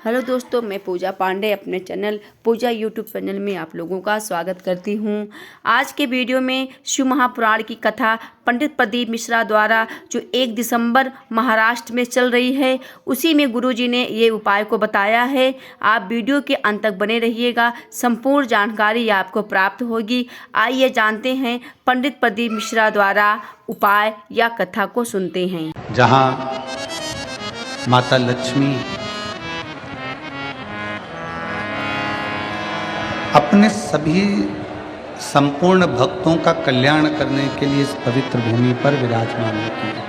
Hello दोस्तों, मैं पूजा पांडे अपने चैनल पूजा यूट्यूब चैनल में आप लोगों का स्वागत करती हूँ। आज के वीडियो में शिव महापुराण की कथा पंडित प्रदीप मिश्रा द्वारा जो 1 दिसंबर महाराष्ट्र में चल रही है, उसी में गुरुजी ने ये उपाय को बताया है। आप वीडियो के अंत तक बने रहिएगा, संपूर्ण जानकारी आपको प्राप्त होगी। आइए जानते हैं पंडित प्रदीप मिश्रा द्वारा उपाय या कथा को सुनते हैं। जहाँ माता लक्ष्मी अपने सभी संपूर्ण भक्तों का कल्याण करने के लिए इस पवित्र भूमि पर विराजमान होती है।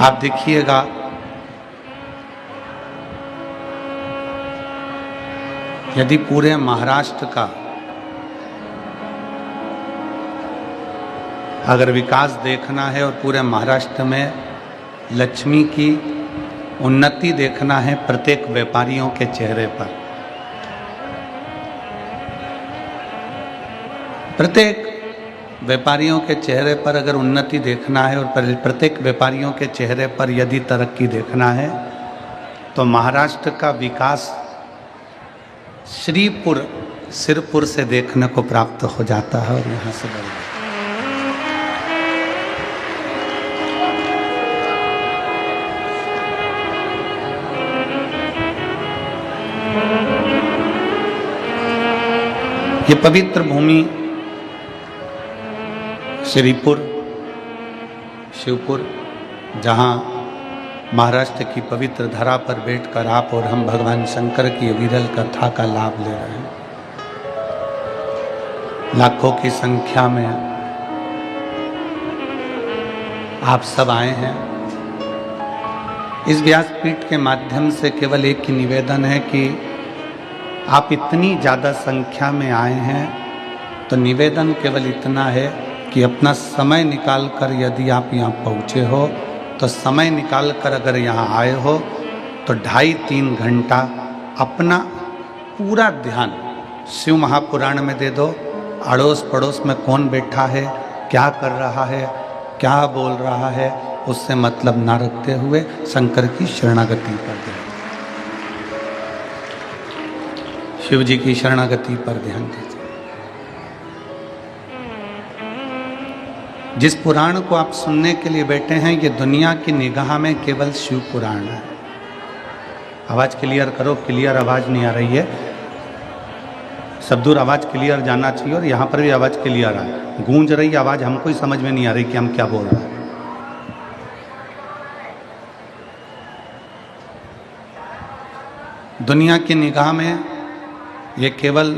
आप देखिएगा, यदि पूरे महाराष्ट्र का अगर विकास देखना है और पूरे महाराष्ट्र में लक्ष्मी की उन्नति देखना है प्रत्येक व्यापारियों के चेहरे पर, प्रत्येक व्यापारियों के चेहरे पर अगर उन्नति देखना है और प्रत्येक व्यापारियों के चेहरे पर यदि तरक्की देखना है तो महाराष्ट्र का विकास श्रीपुर सिरपुर से देखने को प्राप्त हो जाता है और यहाँ से बढ़ ये पवित्र भूमि श्रीपुर शिवपुर, जहाँ महाराष्ट्र की पवित्र धरा पर बैठकर आप और हम भगवान शंकर की विरल कथा का लाभ ले रहे हैं। लाखों की संख्या में आप सब आए हैं। इस व्यासपीठ के माध्यम से केवल एक ही निवेदन है कि आप इतनी ज़्यादा संख्या में आए हैं तो निवेदन केवल इतना है कि अपना समय निकाल कर यदि आप यहाँ पहुँचे हो तो समय निकाल कर अगर यहाँ आए हो तो 2.5-3 घंटा अपना पूरा ध्यान शिव महापुराण में दे दो। अड़ोस पड़ोस में कौन बैठा है, क्या कर रहा है, क्या बोल रहा है, उससे मतलब ना रखते हुए शंकर की शरणागति पर ध्यान, शिव जी की शरणागति पर ध्यान दीजिए। जिस पुराण को आप सुनने के लिए बैठे हैं ये दुनिया की निगाह में केवल शिव पुराण है। आवाज क्लियर करो, क्लियर आवाज नहीं आ रही है। सब दूर आवाज क्लियर जाना चाहिए और यहाँ पर भी आवाज क्लियर है। गूंज रही आवाज हमको ही समझ में नहीं आ रही कि हम क्या बोल रहे हैं। दुनिया की निगाह में ये केवल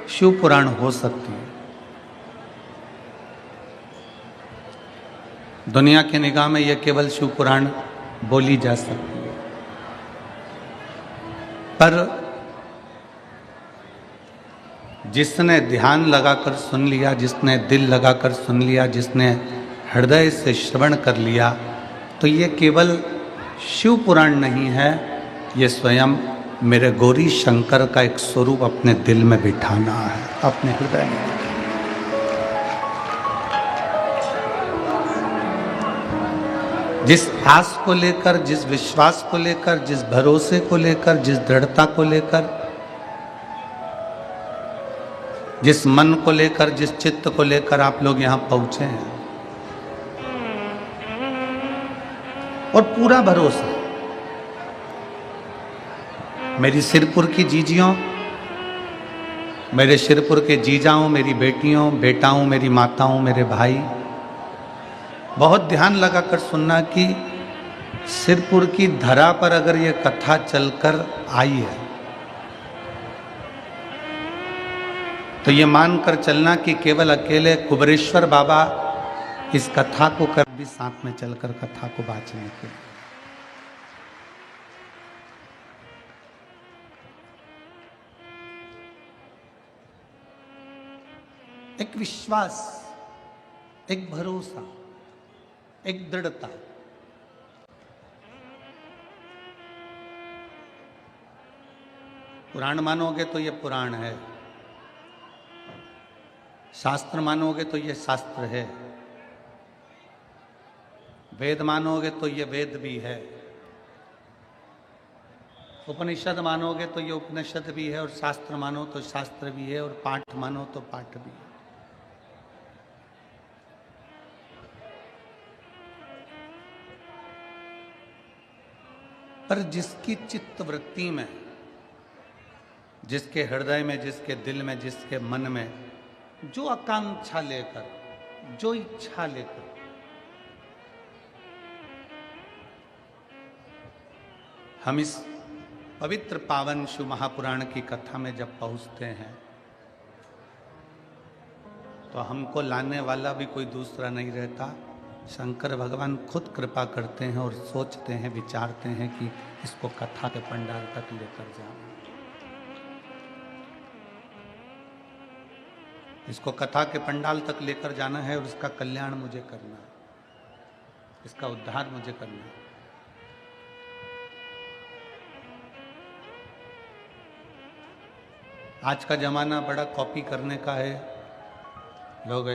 शिव पुराण हो सकती है। दुनिया की निगाह में ये केवल शिव पुराण बोली जा सकती है, पर जिसने ध्यान लगाकर सुन लिया, जिसने दिल लगाकर सुन लिया, जिसने हृदय से श्रवण कर लिया, तो ये केवल शिव पुराण नहीं है, ये स्वयं मेरे गौरी शंकर का एक स्वरूप अपने दिल में बिठाना है, अपने हृदय में। जिस आस को लेकर, जिस विश्वास को लेकर, जिस भरोसे को लेकर, जिस दृढ़ता को लेकर, जिस मन को लेकर, जिस चित्त को लेकर आप लोग यहां पहुंचे हैं और पूरा भरोसा, मेरी सिरपुर की जीजियों, मेरे सिरपुर के जीजाओं, मेरी बेटियों, बेटाओं, मेरी माताओं, मेरे भाई, बहुत ध्यान लगाकर सुनना कि सिरपुर की धरा पर अगर ये कथा चलकर आई है तो ये मानकर चलना कि केवल अकेले कुबरेश्वर बाबा इस कथा को कर भी साथ में चलकर कथा को बांचने के लिए। एक विश्वास, एक भरोसा, एक दृढ़ता, पुराण मानोगे तो ये पुराण है, शास्त्र मानोगे तो ये शास्त्र है, वेद मानोगे तो ये वेद भी है, उपनिषद मानोगे तो ये उपनिषद भी है, और शास्त्र मानो तो शास्त्र भी है, और पाठ मानो तो पाठ भी है। पर जिसकी चित्त वृत्ति में, जिसके हृदय में, जिसके दिल में, जिसके मन में जो आकांक्षा लेकर, जो इच्छा लेकर हम इस पवित्र पावन शिव महापुराण की कथा में जब पहुंचते हैं, तो हमको लाने वाला भी कोई दूसरा नहीं रहता, शंकर भगवान खुद कृपा करते हैं और सोचते हैं, विचारते हैं कि इसको कथा के पंडाल तक लेकर जाओ, इसको कथा के पंडाल तक लेकर जाना है और इसका कल्याण मुझे करना है, इसका उद्धार मुझे करना है। आज का जमाना बड़ा कॉपी करने का है, लोग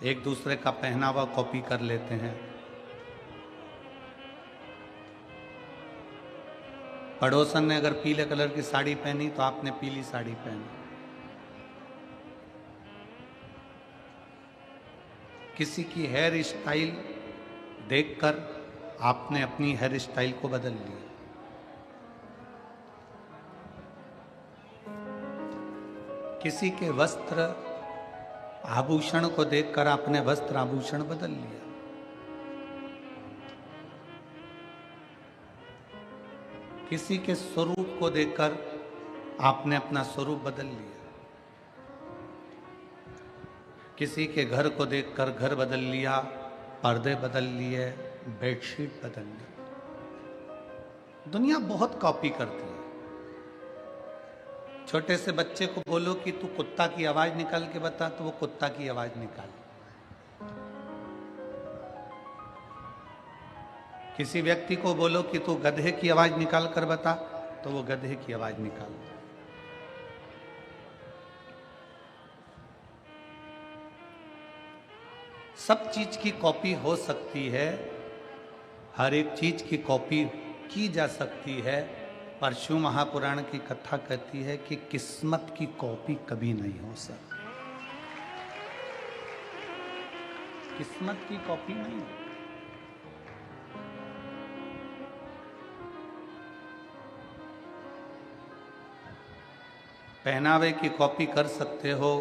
एक दूसरे का पहनावा कॉपी कर लेते हैं। पड़ोसन ने अगर पीले कलर की साड़ी पहनी तो आपने पीली साड़ी पहनी, किसी की हेयर स्टाइल देखकर आपने अपनी हेयर स्टाइल को बदल लिया, किसी के वस्त्र आभूषण को देखकर आपने वस्त्र आभूषण बदल लिया, किसी के स्वरूप को देखकर आपने अपना स्वरूप बदल लिया, किसी के घर को देखकर घर बदल लिया, पर्दे बदल लिए, बेडशीट बदल ली। दुनिया बहुत कॉपी करती है। छोटे से बच्चे को बोलो कि तू कुत्ता की आवाज निकाल के बता, तो वो कुत्ता की आवाज निकाल। किसी व्यक्ति को बोलो कि तू गधे की आवाज निकाल कर बता, तो वो गधे की आवाज निकाल। सब चीज की कॉपी हो सकती है, हर एक चीज की कॉपी की जा सकती है, पर शिव महापुराण की कथा कहती है कि किस्मत की कॉपी कभी नहीं हो सकती। किस्मत की कॉपी नहीं। पहनावे की कॉपी कर सकते हो,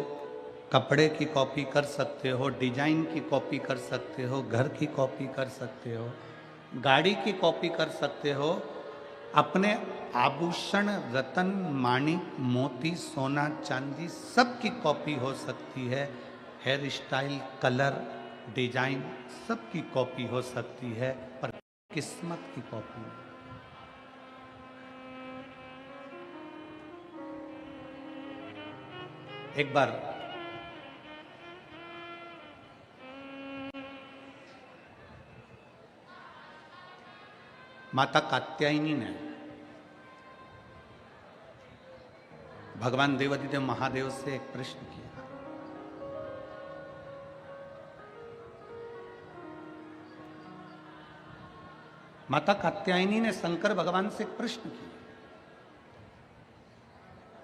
कपड़े की कॉपी कर सकते हो, डिजाइन की कॉपी कर सकते हो, घर की कॉपी कर सकते हो, गाड़ी की कॉपी कर सकते हो, अपने आभूषण, रतन, माणिक, मोती, सोना, चांदी सब की कॉपी हो सकती है। हेयर स्टाइल, कलर, डिजाइन सब की कॉपी हो सकती है, पर किस्मत की कॉपी नहीं। एक बार माता कात्यायनी ने भगवान देवाधिदेव महादेव से एक प्रश्न किया। माता कात्यायनी ने शंकर भगवान से एक प्रश्न किया।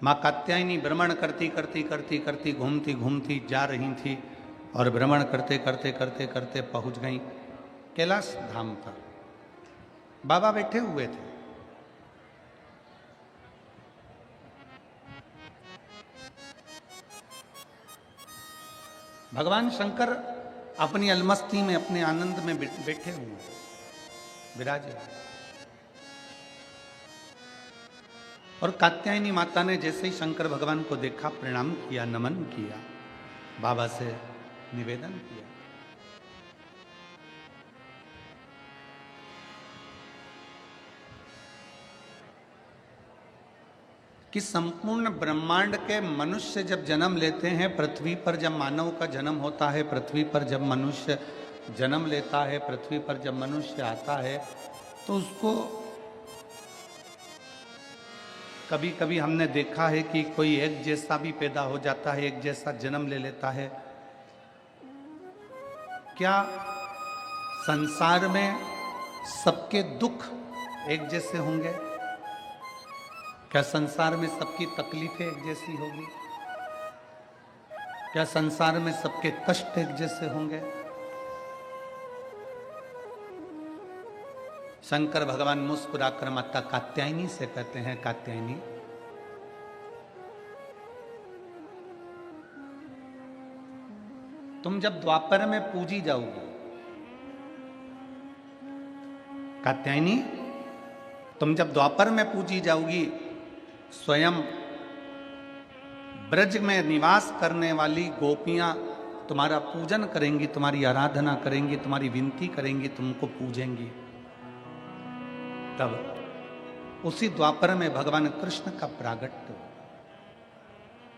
माँ कात्यायनी भ्रमण करती करती करती करती घूमती घूमती जा रही थी और भ्रमण करते करते करते करते पहुंच गई कैलाश धाम पर। बाबा बैठे हुए थे। भगवान शंकर अपनी अलमस्ती में, अपने आनंद में बैठे हुए विराजे। और कात्यायनी माता ने जैसे ही शंकर भगवान को देखा, प्रणाम किया, नमन किया, बाबा से निवेदन किया कि संपूर्ण ब्रह्मांड के मनुष्य जब जन्म लेते हैं, पृथ्वी पर जब मानव का जन्म होता है, पृथ्वी पर जब मनुष्य जन्म लेता है, पृथ्वी पर जब मनुष्य आता है, तो उसको कभी कभी हमने देखा है कि कोई एक जैसा भी पैदा हो जाता है, एक जैसा जन्म ले लेता है। क्या संसार में सबके दुख एक जैसे होंगे? क्या संसार में सबकी तकलीफें एक जैसी होगी? क्या संसार में सबके कष्ट एक जैसे होंगे? शंकर भगवान मुस्कुराकर माता कात्यायनी से कहते हैं, कात्यायनी तुम जब द्वापर में पूजी जाओगी, कात्यायनी तुम जब द्वापर में पूजी जाओगी, स्वयं ब्रज में निवास करने वाली गोपियां तुम्हारा पूजन करेंगी, तुम्हारी आराधना करेंगी, तुम्हारी विनती करेंगी, तुमको पूजेंगी। तब उसी द्वापर में भगवान कृष्ण का प्रागट्य,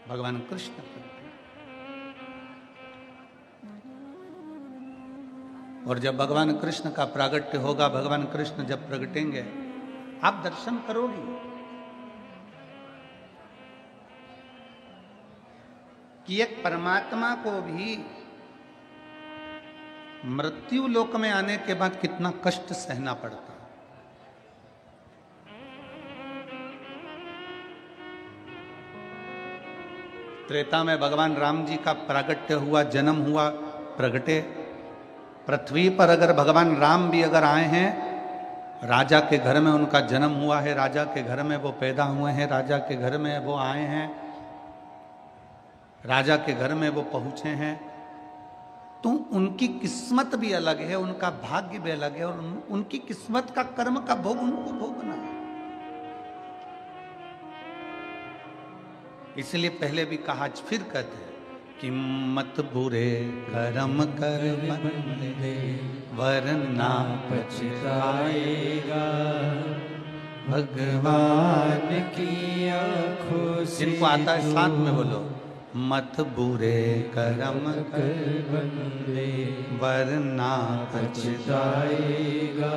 भगवान कृष्ण करते। और जब भगवान कृष्ण का प्रागट्य होगा, भगवान कृष्ण जब प्रगटेंगे, आप दर्शन करोगी कि एक परमात्मा को भी मृत्यु लोक में आने के बाद कितना कष्ट सहना पड़ता। त्रेता में भगवान राम जी का प्रागट्य हुआ, जन्म हुआ, प्रगटे। पृथ्वी पर अगर भगवान राम भी अगर आए हैं, राजा के घर में उनका जन्म हुआ है, राजा के घर में वो पैदा हुए हैं, राजा के घर में वो आए हैं, राजा के घर में वो पहुंचे हैं, तो उनकी किस्मत भी अलग है, उनका भाग्य भी अलग है, और उनकी किस्मत का कर्म का भोग उनको भोगना है। इसलिए पहले भी कहा, आज फिर कहते हैं कि मत बुरे कर्म कर बंदे वरना पछताएगा, भगवान की आंखों से। जिनको आता है साथ में बोलो, मत बुरे कर्म कर बंदे वरना पछताएगा,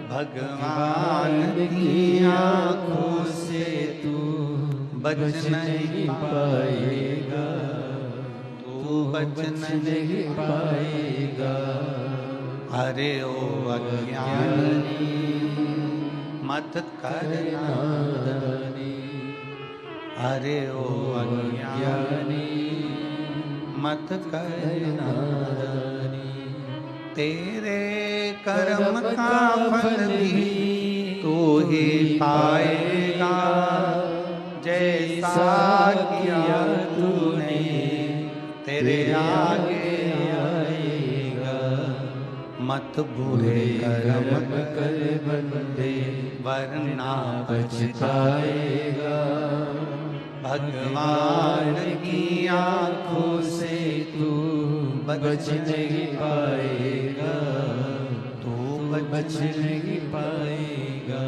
भगवान की आंखों से तू बच नहीं पाएगा, तू बच नहीं पाएगा। अरे ओ अज्ञानी मत करना, अरे ओ अज्ञानी मत करना, तेरे कर्म का फल भी तू ही पाएगा, जैसा किया तूने तेरे आगे आएगा। मत बुरे कर्म कर बंदे वरना पछताएगा, भगवान की आंखों से तू बच नहीं पाएगा, तू बच नहीं पाएगा।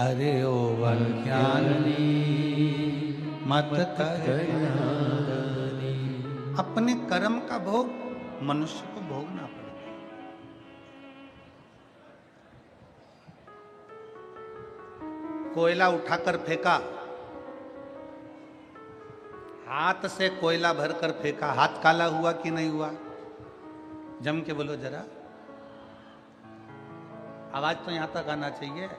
अरे ओ अज्ञानी मत करना। अपने कर्म का भोग मनुष्य को भोगना पड़ता है। कोयला उठाकर फेंका, हाथ से कोयला भरकर फेंका, हाथ काला हुआ कि नहीं हुआ? जम के बोलो जरा, आवाज तो यहां तक आना चाहिए।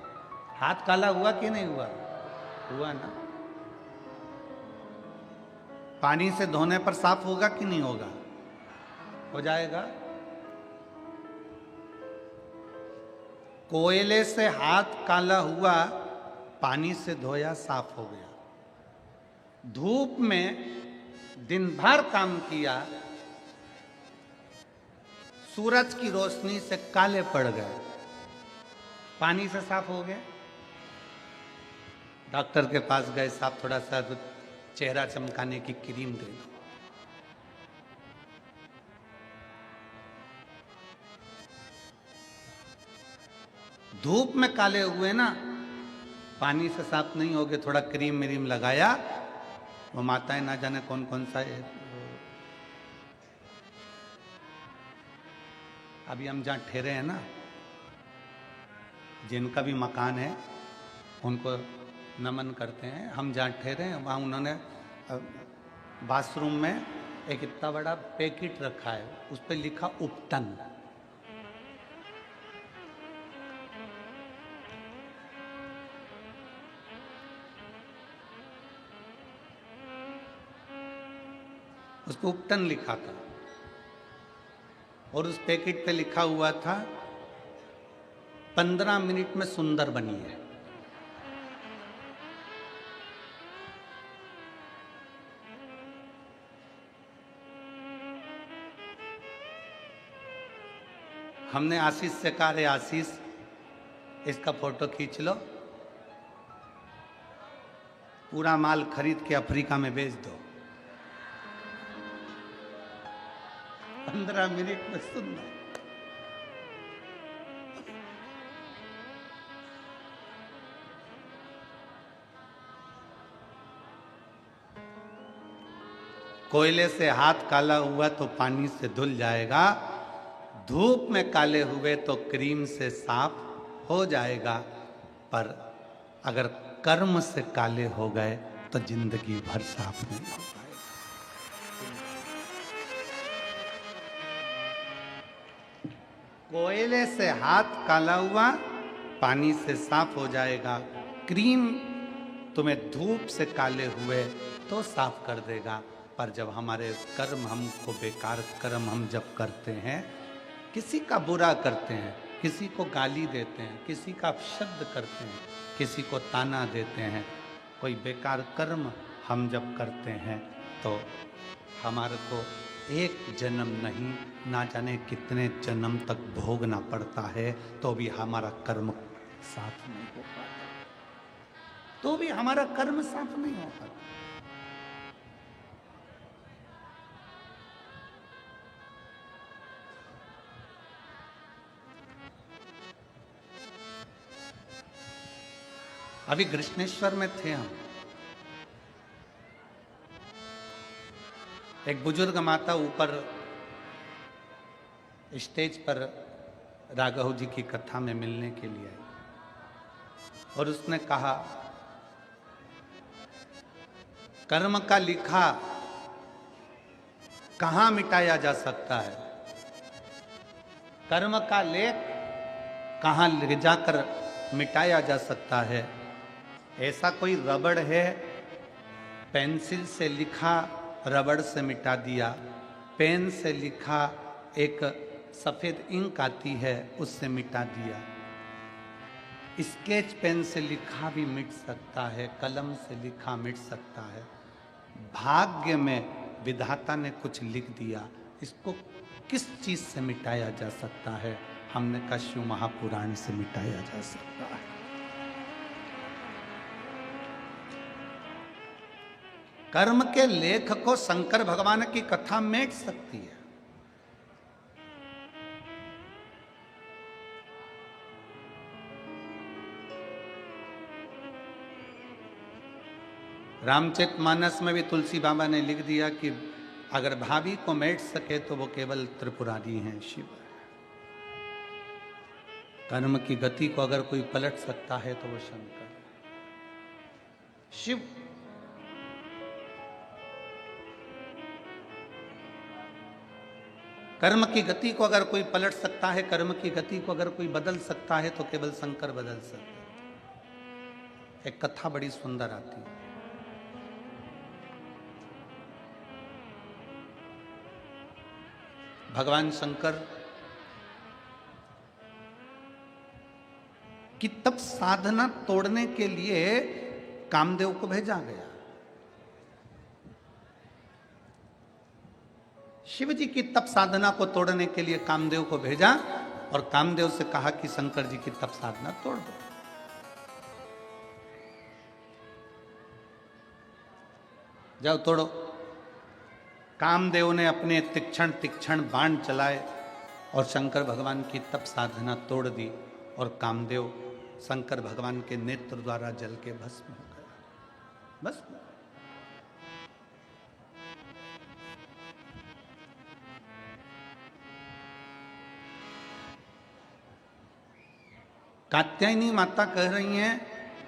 हाथ काला हुआ कि नहीं हुआ? हुआ ना। पानी से धोने पर साफ होगा कि नहीं होगा? हो जाएगा। कोयले से हाथ काला हुआ, पानी से धोया साफ हो गया। धूप में दिन भर काम किया, सूरज की रोशनी से काले पड़ गए, पानी से साफ हो गए। डॉक्टर के पास गए, साहब थोड़ा सा चेहरा चमकाने की क्रीम दे दो। धूप में काले हुए ना, पानी से साफ नहीं हो गए, थोड़ा क्रीम मिरीम लगाया। वो माताएं ना जाने कौन कौन सा है। अभी हम जहाँ ठहरे हैं ना, जिनका भी मकान है, उनको नमन करते हैं। हम जहाँ ठहरे हैं वहाँ उन्होंने बाथरूम में एक इतना बड़ा पैकेट रखा है, उस पर लिखा उपटन। उस पर उपटन लिखा था और उस पैकेट पे लिखा हुआ था 15 मिनट में सुंदर बनी है। हमने आशीष से कहा, रे आशीष इसका फोटो खींच लो, पूरा माल खरीद के अफ्रीका में बेच दो। 15 मिनट में सुंदर। कोयले से हाथ काला हुआ तो पानी से धुल जाएगा, धूप में काले हुए तो क्रीम से साफ हो जाएगा, पर अगर कर्म से काले हो गए तो जिंदगी भर साफ नहीं हो पाएगा। कोयले से हाथ काला हुआ पानी से साफ हो जाएगा, क्रीम तुम्हें धूप से काले हुए तो साफ कर देगा, पर जब हमारे कर्म, हमको बेकार कर्म हम जब करते हैं, किसी का बुरा करते हैं, किसी को गाली देते हैं, किसी का अपशब्द करते हैं, किसी को ताना देते हैं, कोई बेकार कर्म हम जब करते हैं तो हमारे को एक जन्म नहीं, ना जाने कितने जन्म तक भोगना पड़ता है, तो भी हमारा कर्म साफ नहीं हो पाता, तो भी हमारा कर्म साफ नहीं हो पाता। अभी कृष्णेश्वर में थे हम, एक बुजुर्ग माता ऊपर स्टेज पर राघव जी की कथा में मिलने के लिए आई और उसने कहा, कर्म का लिखा कहां मिटाया जा सकता है, कर्म का लेख कहां ले जाकर मिटाया जा सकता है। ऐसा कोई रबड़ है, पेंसिल से लिखा रबड़ से मिटा दिया, पेन से लिखा एक सफेद इंक आती है उससे मिटा दिया, स्केच पेन से लिखा भी मिट सकता है, कलम से लिखा मिट सकता है। भाग्य में विधाता ने कुछ लिख दिया, इसको किस चीज से मिटाया जा सकता है? हमने कहा शिव महापुराण से मिटाया जा सकता है। कर्म के लेख को शंकर भगवान की कथा मेट सकती है। रामचरितमानस में भी तुलसी बाबा ने लिख दिया कि अगर भाभी को मेट सके तो वो केवल त्रिपुरारी हैं, शिव। कर्म की गति को अगर कोई पलट सकता है तो वो शंकर, शिव। कर्म की गति को अगर कोई पलट सकता है, कर्म की गति को अगर कोई बदल सकता है तो केवल शंकर बदल सकते हैं। एक कथा बड़ी सुंदर आती है। भगवान शंकर की तप साधना तोड़ने के लिए कामदेव को भेजा गया। शिव जी की तप साधना को तोड़ने के लिए कामदेव को भेजा और कामदेव से कहा कि शंकर जी की तप साधना तोड़ दो। जाओ तोड़ो। कामदेव ने अपने तीक्ष्ण तीक्ष्ण बाण चलाए और शंकर भगवान की तप साधना तोड़ दी और कामदेव शंकर भगवान के नेत्र द्वारा जल के भस्म हो गया। बस कात्यायनी माता कह रही हैं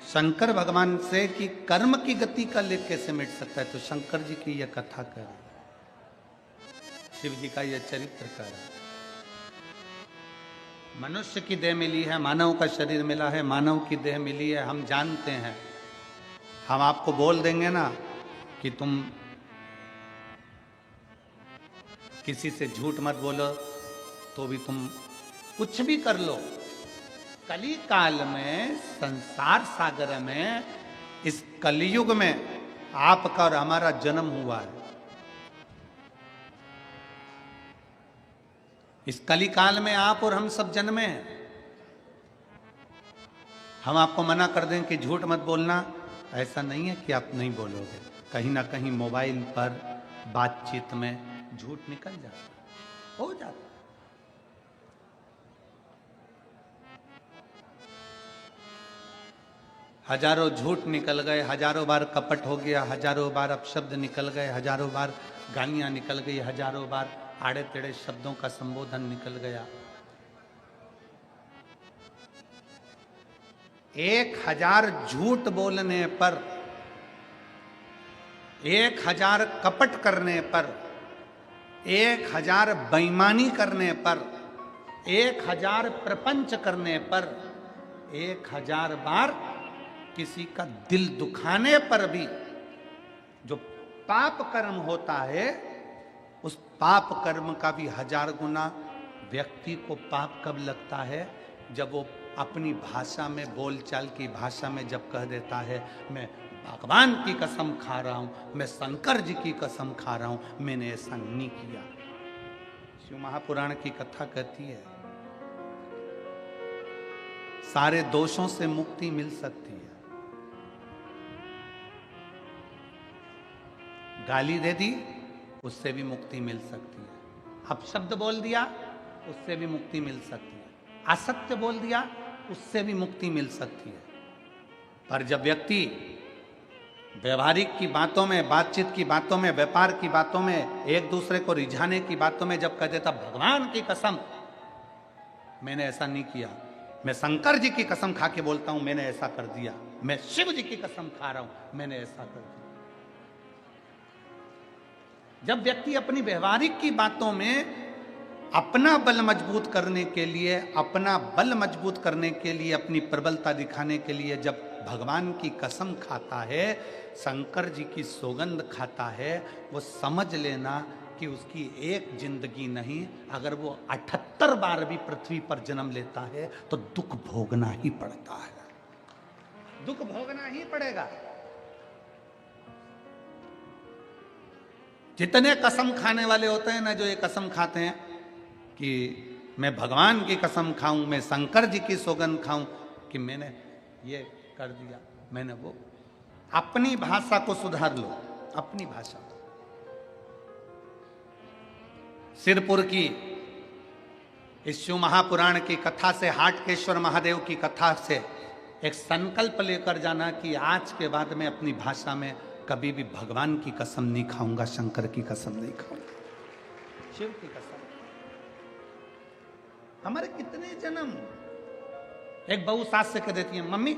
शंकर भगवान से कि कर्म की गति का लेख कैसे मिट सकता है, तो शंकर जी की यह कथा कर, शिव जी का यह चरित्र कर। मनुष्य की देह मिली है, मानव का शरीर मिला है, मानव की देह मिली है, हम जानते हैं। हम आपको बोल देंगे ना कि तुम किसी से झूठ मत बोलो, तो भी तुम कुछ भी कर लो। कली काल में, संसार सागर में, इस कलयुग में आपका और हमारा जन्म हुआ है। इस कली काल में आप और हम सब जन्मे हैं। हम आपको मना कर दें कि झूठ मत बोलना, ऐसा नहीं है कि आप नहीं बोलोगे। कहीं ना कहीं मोबाइल पर बातचीत में झूठ निकल जाता, हो जाता। हजारों झूठ निकल गए, हजारों बार कपट हो गया, हजारों बार अपशब्द निकल गए, हजारों बार गालियां निकल गई, हजारों बार आड़े टेढ़े शब्दों का संबोधन निकल गया। 1000 झूठ बोलने पर, 1000 कपट करने पर, 1000 बेईमानी करने पर, 1000 प्रपंच करने पर, 1000 बार किसी का दिल दुखाने पर भी जो पाप कर्म होता है, उस पाप कर्म का भी 1000 गुना व्यक्ति को पाप कब लगता है, जब वो अपनी भाषा में, बोलचाल की भाषा में जब कह देता है, मैं भगवान की कसम खा रहा हूं, मैं शंकर जी की कसम खा रहा हूं, मैंने ऐसा नहीं किया। शिव महापुराण की कथा कहती है सारे दोषों से मुक्ति मिल सकती है। गाली दे दी, उससे भी मुक्ति मिल सकती है। अपशब्द बोल दिया, उससे भी मुक्ति मिल सकती है। असत्य बोल दिया, उससे भी मुक्ति मिल सकती है। पर जब व्यक्ति व्यवहारिक की बातों में, बातचीत की बातों में, व्यापार की बातों में, एक दूसरे को रिझाने की बातों में जब कह देता भगवान की कसम मैंने ऐसा नहीं किया, मैं शंकर जी की कसम खा के बोलता हूं मैंने ऐसा कर दिया, मैं शिव जी की कसम खा रहा हूं मैंने ऐसा कर दिया। जब व्यक्ति अपनी व्यवहारिक की बातों में अपना बल मजबूत करने के लिए, अपना बल मजबूत करने के लिए, अपनी प्रबलता दिखाने के लिए जब भगवान की कसम खाता है, शंकर जी की सौगंध खाता है, वो समझ लेना कि उसकी एक जिंदगी नहीं, अगर वो 78 बार भी पृथ्वी पर जन्म लेता है तो दुख भोगना ही पड़ता है, दुख भोगना ही पड़ेगा। जितने कसम खाने वाले होते हैं ना, जो ये कसम खाते हैं कि मैं भगवान की कसम खाऊं, मैं शंकर जी की सौगंध खाऊं कि मैंने ये कर दिया, मैंने वो, अपनी भाषा को सुधार लो, अपनी भाषा। सिरपुर की इस शिव महापुराण की कथा से, हाटकेश्वर महादेव की कथा से एक संकल्प लेकर जाना कि आज के बाद मैं अपनी भाषा में कभी भी भगवान की कसम नहीं खाऊंगा, शंकर की कसम नहीं खाऊंगा, शिव की कसम। हमारे कितने जन्म, एक बहू सास से कह देती है, मम्मी,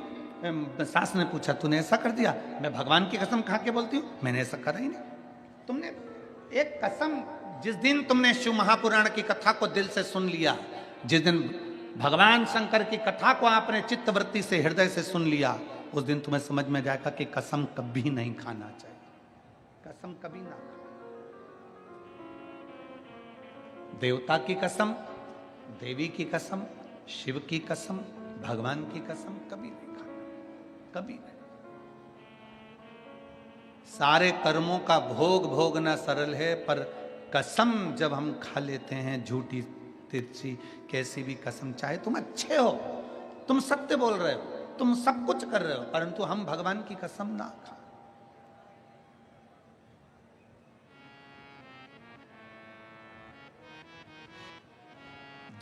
सास ने पूछा तूने ऐसा कर दिया, मैं भगवान की कसम खा के बोलती हूँ मैंने ऐसा करा ही नहीं। तुमने एक कसम, जिस दिन तुमने शिव महापुराण की कथा को दिल से सुन लिया, जिस दिन भगवान शंकर की कथा को आपने चित्तवृत्ति से, हृदय से सुन लिया, उस दिन तुम्हें समझ में जाएगा कि कसम कभी नहीं खाना चाहिए, कसम कभी ना खाना। देवता की कसम, देवी की कसम, शिव की कसम, भगवान की कसम कभी नहीं खाना, कभी नहीं। सारे कर्मों का भोग भोगना सरल है, पर कसम जब हम खा लेते हैं, झूठी तिरछी कैसी भी कसम, चाहे तुम अच्छे हो, तुम सत्य बोल रहे हो, तुम सब कुछ कर रहे हो, परंतु हम भगवान की कसम ना खा।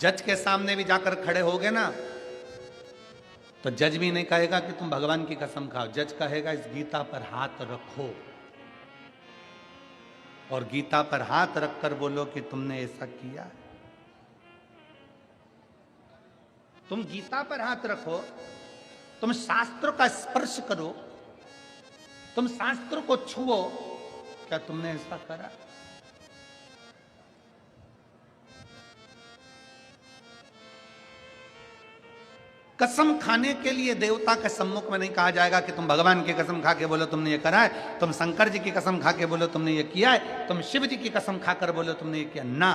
जज के सामने भी जाकर खड़े होगे ना, तो जज भी नहीं कहेगा कि तुम भगवान की कसम खाओ, जज कहेगा इस गीता पर हाथ रखो, और गीता पर हाथ रखकर बोलो कि तुमने ऐसा किया। तुम गीता पर हाथ रखो, तुम शास्त्रों का स्पर्श करो, तुम शास्त्रों को छुओ। क्या तुमने ऐसा करा? कसम खाने के लिए देवता के सम्मुख में नहीं कहा जाएगा कि तुम भगवान की कसम खा के बोलो तुमने ये करा है, तुम शंकर जी की कसम खा के बोलो तुमने ये किया है, तुम शिव जी की कसम खाकर बोलो तुमने ये किया ना।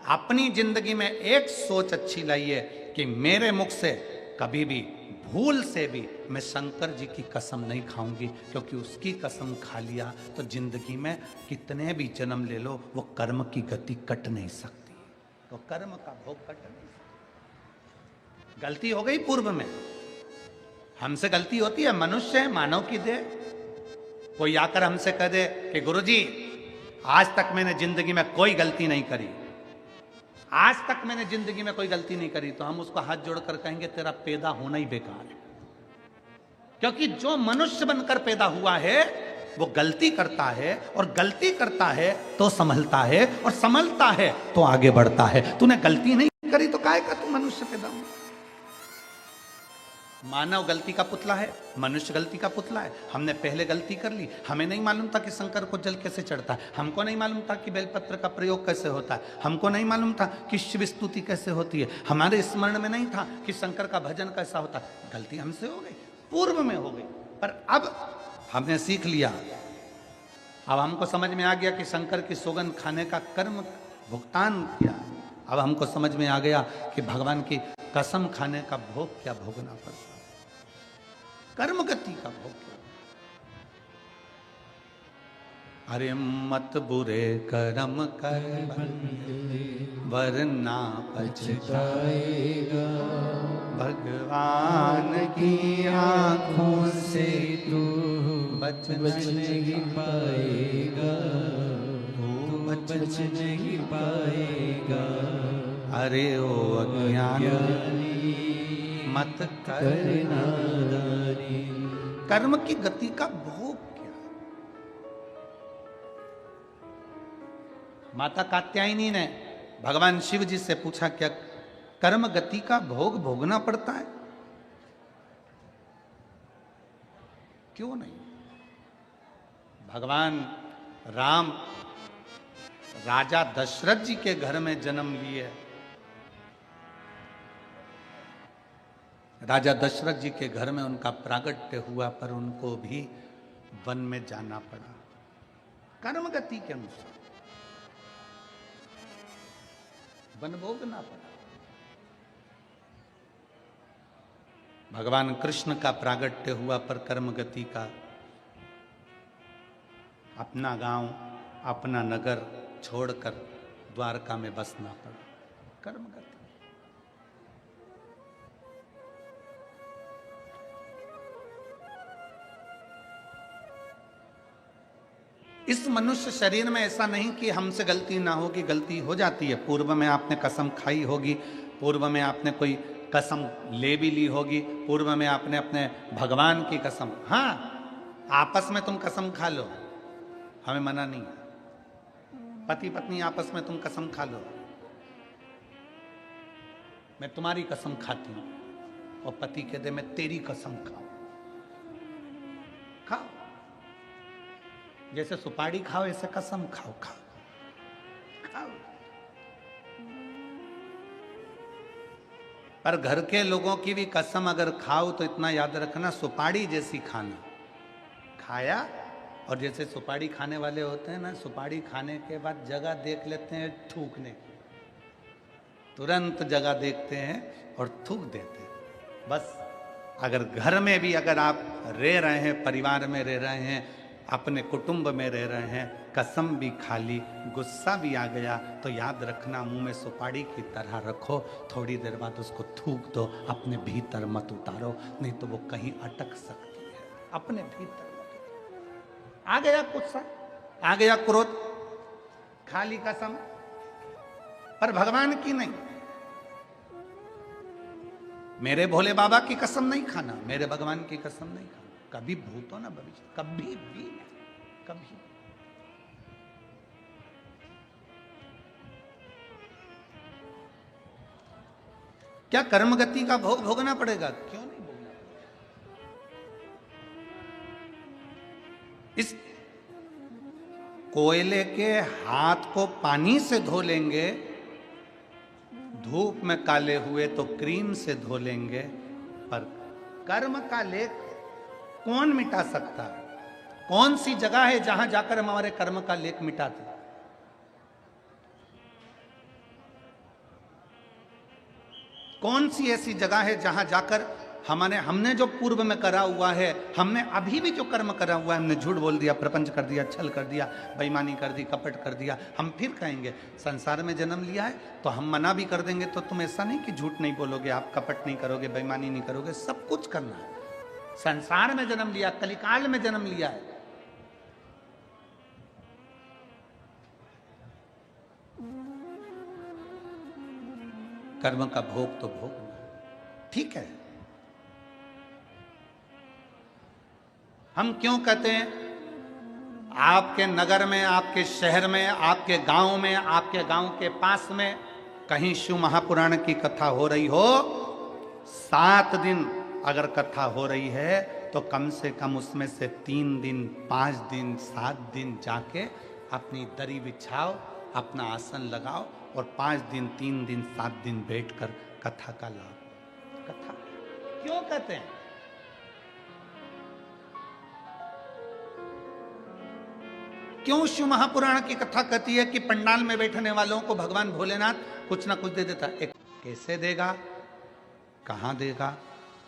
अपनी जिंदगी में एक सोच अच्छी लाइए कि मेरे मुख से कभी भी भूल से भी मैं शंकर जी की कसम नहीं खाऊंगी, क्योंकि उसकी कसम खा लिया तो जिंदगी में कितने भी जन्म ले लो वो कर्म की गति कट नहीं सकती, तो कर्म का भोग कट नहीं सकता। गलती हो गई पूर्व में, हमसे गलती होती है, मनुष्य है, मानव की देह। कोई आकर हमसे कह दे कि गुरुजी आज तक मैंने जिंदगी में कोई गलती नहीं करी, आज तक मैंने जिंदगी में कोई गलती नहीं करी, तो हम उसको हाथ जोड़कर कहेंगे तेरा पैदा होना ही बेकार है। क्योंकि जो मनुष्य बनकर पैदा हुआ है वो गलती करता है, और गलती करता है तो संभलता है, और संभलता है तो आगे बढ़ता है। तूने गलती नहीं करी तो काहे का तू मनुष्य पैदा हुआ? मानव गलती का पुतला है, मनुष्य गलती का पुतला है। हमने पहले गलती कर ली, हमें नहीं मालूम था कि शंकर को जल कैसे चढ़ता है, हमको नहीं मालूम था कि बेलपत्र का प्रयोग कैसे होता है, हमको नहीं मालूम था कि शिव स्तुति कैसे होती है, हमारे स्मरण में नहीं था कि शंकर का भजन कैसा होता है। गलती हमसे हो गई, पूर्व में हो गई, पर अब हमने सीख लिया। अब हमको समझ में आ गया कि शंकर की सौगंध खाने का कर्म भुगतान किया। अब हमको समझ में आ गया कि भगवान की कसम खाने का भोग क्या भोगना पड़ता, कर्म गति का भोग क्या। अरे मत बुरे कर्म कर वरना पछताएगा, भगवान की आंखों से तू बच बच नहीं पाएगा, तू बच नहीं पाएगा। अरे ओ अज्ञानी मत करना। कर्म की गति का भोग क्या? माता कात्यायनी ने भगवान शिव जी से पूछा क्या कर्म गति का भोग भोगना पड़ता है? क्यों नहीं? भगवान राम राजा दशरथ जी के घर में जन्म लिए। राजा दशरथ जी के घर में उनका प्रागट्य हुआ, पर उनको भी वन में जाना पड़ा कर्म गति के अनुसार, वन भोगना पड़ा। भगवान कृष्ण का प्रागट्य हुआ, पर कर्म गति का अपना गांव अपना नगर छोड़कर द्वारका में बसना पड़ा, कर्म गति। इस मनुष्य शरीर में ऐसा नहीं कि हमसे गलती ना होगी, गलती हो जाती है। पूर्व में आपने कसम खाई होगी, पूर्व में आपने कोई कसम ले भी ली होगी, पूर्व में आपने अपने भगवान की कसम, हाँ आपस में तुम कसम खा लो, हमें मना नहीं। पति पत्नी आपस में तुम कसम खा लो, मैं तुम्हारी कसम खाती हूं, और पति कह दे मैं तेरी कसम खाऊं, खाओ। जैसे सुपारी खाओ ऐसे कसम खाओ, खाओ। पर घर के लोगों की भी कसम अगर खाओ तो इतना याद रखना सुपारी जैसी खाना खाया। और जैसे सुपारी खाने वाले होते हैं ना, सुपारी खाने के बाद जगह देख लेते हैं थूकने की, तुरंत जगह देखते हैं और थूक देते हैं। बस अगर घर में भी अगर आप रह रहे हैं, परिवार में रह रहे हैं, अपने कुटुंब में रह रहे हैं, कसम भी खा ली, गुस्सा भी आ गया, तो याद रखना मुंह में सुपारी की तरह रखो, थोड़ी देर बाद उसको थूक दो, अपने भीतर मत उतारो, नहीं तो वो कहीं अटक सकती है। अपने भीतर मत। आ गया गुस्सा, आ गया क्रोध, खा ली कसम, पर भगवान की नहीं। मेरे भोले बाबा की कसम नहीं खाना, मेरे भगवान की कसम नहीं खाना, कभी भूतो ना भविष्य, कभी भी नहीं, कभी। क्या कर्म गति का भोग भोगना पड़ेगा? क्यों नहीं भोगना पड़ेगा? इस कोयले के हाथ को पानी से धो लेंगे, धूप में काले हुए तो क्रीम से धो लेंगे, पर कर्म का लेख कौन मिटा सकता है? कौन सी जगह है जहां जाकर हम हमारे कर्म का लेख मिटाते? कौन सी ऐसी जगह है जहां जाकर हमने जो पूर्व में करा हुआ है, हमने अभी भी जो कर्म करा हुआ है, हमने झूठ बोल दिया, प्रपंच कर दिया, छल कर दिया, बेईमानी कर दी, कपट कर दिया, हम फिर कहेंगे संसार में जन्म लिया है तो हम मना भी कर देंगे, तो तुम ऐसा नहीं कि झूठ नहीं बोलोगे, आप कपट नहीं करोगे, बेईमानी नहीं करोगे, सब कुछ करना है। संसार में जन्म लिया, कलिकाल में जन्म लिया है। कर्म का भोग तो भोग, ठीक है। हम क्यों कहते हैं आपके नगर में, आपके शहर में, आपके गांव में, आपके गांव के पास में कहीं शिव महापुराण की कथा हो रही हो, 7 दिन अगर कथा हो रही है तो कम से कम उसमें से 3 दिन, 5 दिन, 7 दिन जाके अपनी दरी बिछाओ, अपना आसन लगाओ और 5 दिन, 3 दिन, 7 दिन बैठकर कथा का लाभ। कथा क्यों कहते हैं? क्यों शिव महापुराण की कथा कहती है कि पंडाल में बैठने वालों को भगवान भोलेनाथ कुछ ना कुछ दे देता है? एक कैसे देगा, कहां देगा,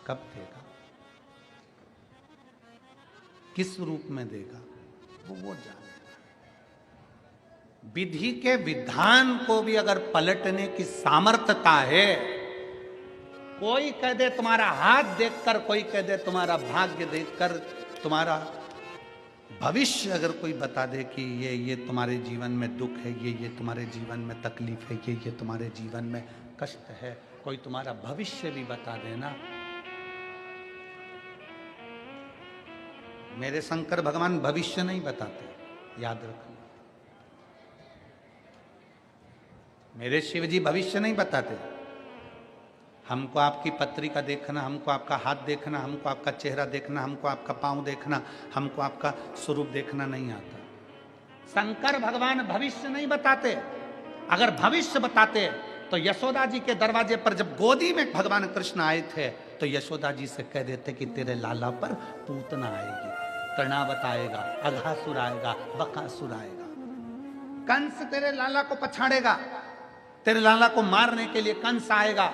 कब देगा, किस रूप में देगा, वो जानेगा। विधि के विधान को भी अगर पलटने की सामर्थ्यता है, कोई कह दे तुम्हारा हाथ देखकर, कोई कह दे तुम्हारा भाग्य देखकर, तुम्हारा भविष्य अगर कोई बता दे कि ये तुम्हारे जीवन में दुख है, ये तुम्हारे जीवन में तकलीफ है, ये तुम्हारे जीवन में कष्ट है, कोई तुम्हारा भविष्य भी बता देना, मेरे शंकर भगवान भविष्य नहीं बताते, याद रखना। मेरे शिव जी भविष्य नहीं बताते। हमको आपकी पत्रिका देखना, हमको आपका हाथ देखना, हमको आपका चेहरा देखना, हमको आपका पांव देखना, हमको आपका स्वरूप देखना नहीं आता। शंकर भगवान भविष्य नहीं बताते। अगर भविष्य बताते तो यशोदा जी के दरवाजे पर जब गोदी में भगवान कृष्ण आए थे तो यशोदा जी से कह देते कि तेरे लाला पर पूतना आएगी, तृणावत आएगा, अघासुर आएगा, बकासुर आएगा, कंस तेरे लाला को पछाड़ेगा, तेरे लाला को मारने के लिए कंस आएगा।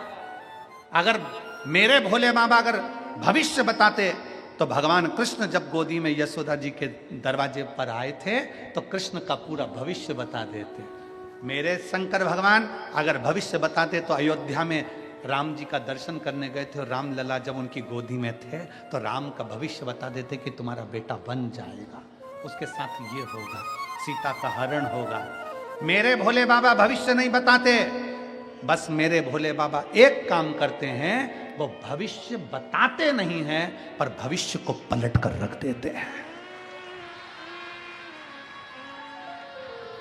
अगर मेरे भोले बाबा अगर भविष्य बताते तो भगवान कृष्ण जब गोदी में यशोदा जी के दरवाजे पर आए थे तो कृष्ण का पूरा भविष्य बता देते। मेरे शंकर भगवान अगर भविष्य बताते तो अयोध्या में राम जी का दर्शन करने गए थे और राम लला जब उनकी गोदी में थे तो राम का भविष्य बता देते कि तुम्हारा बेटा बन जाएगा, उसके साथ ये होगा, सीता का हरण होगा। मेरे भोले बाबा भविष्य नहीं बताते, बस मेरे भोले बाबा एक काम करते हैं, वो भविष्य बताते नहीं हैं पर भविष्य को पलट कर रख देते हैं।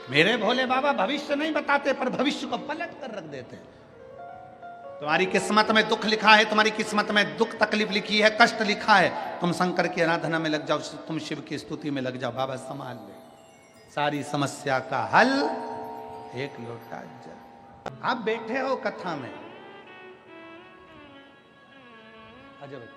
मेरे भोले बाबा भविष्य नहीं बताते पर भविष्य को पलट कर रख देते हैं। तुम्हारी किस्मत में दुख लिखा है, तुम्हारी किस्मत में दुख तकलीफ लिखी है, कष्ट लिखा है, तुम शंकर की आराधना में लग जाओ, तुम शिव की स्तुति में लग जाओ, बाबा संभाल ले। सारी समस्या का हल एक लोटा जल। आप बैठे हो कथा में, अजब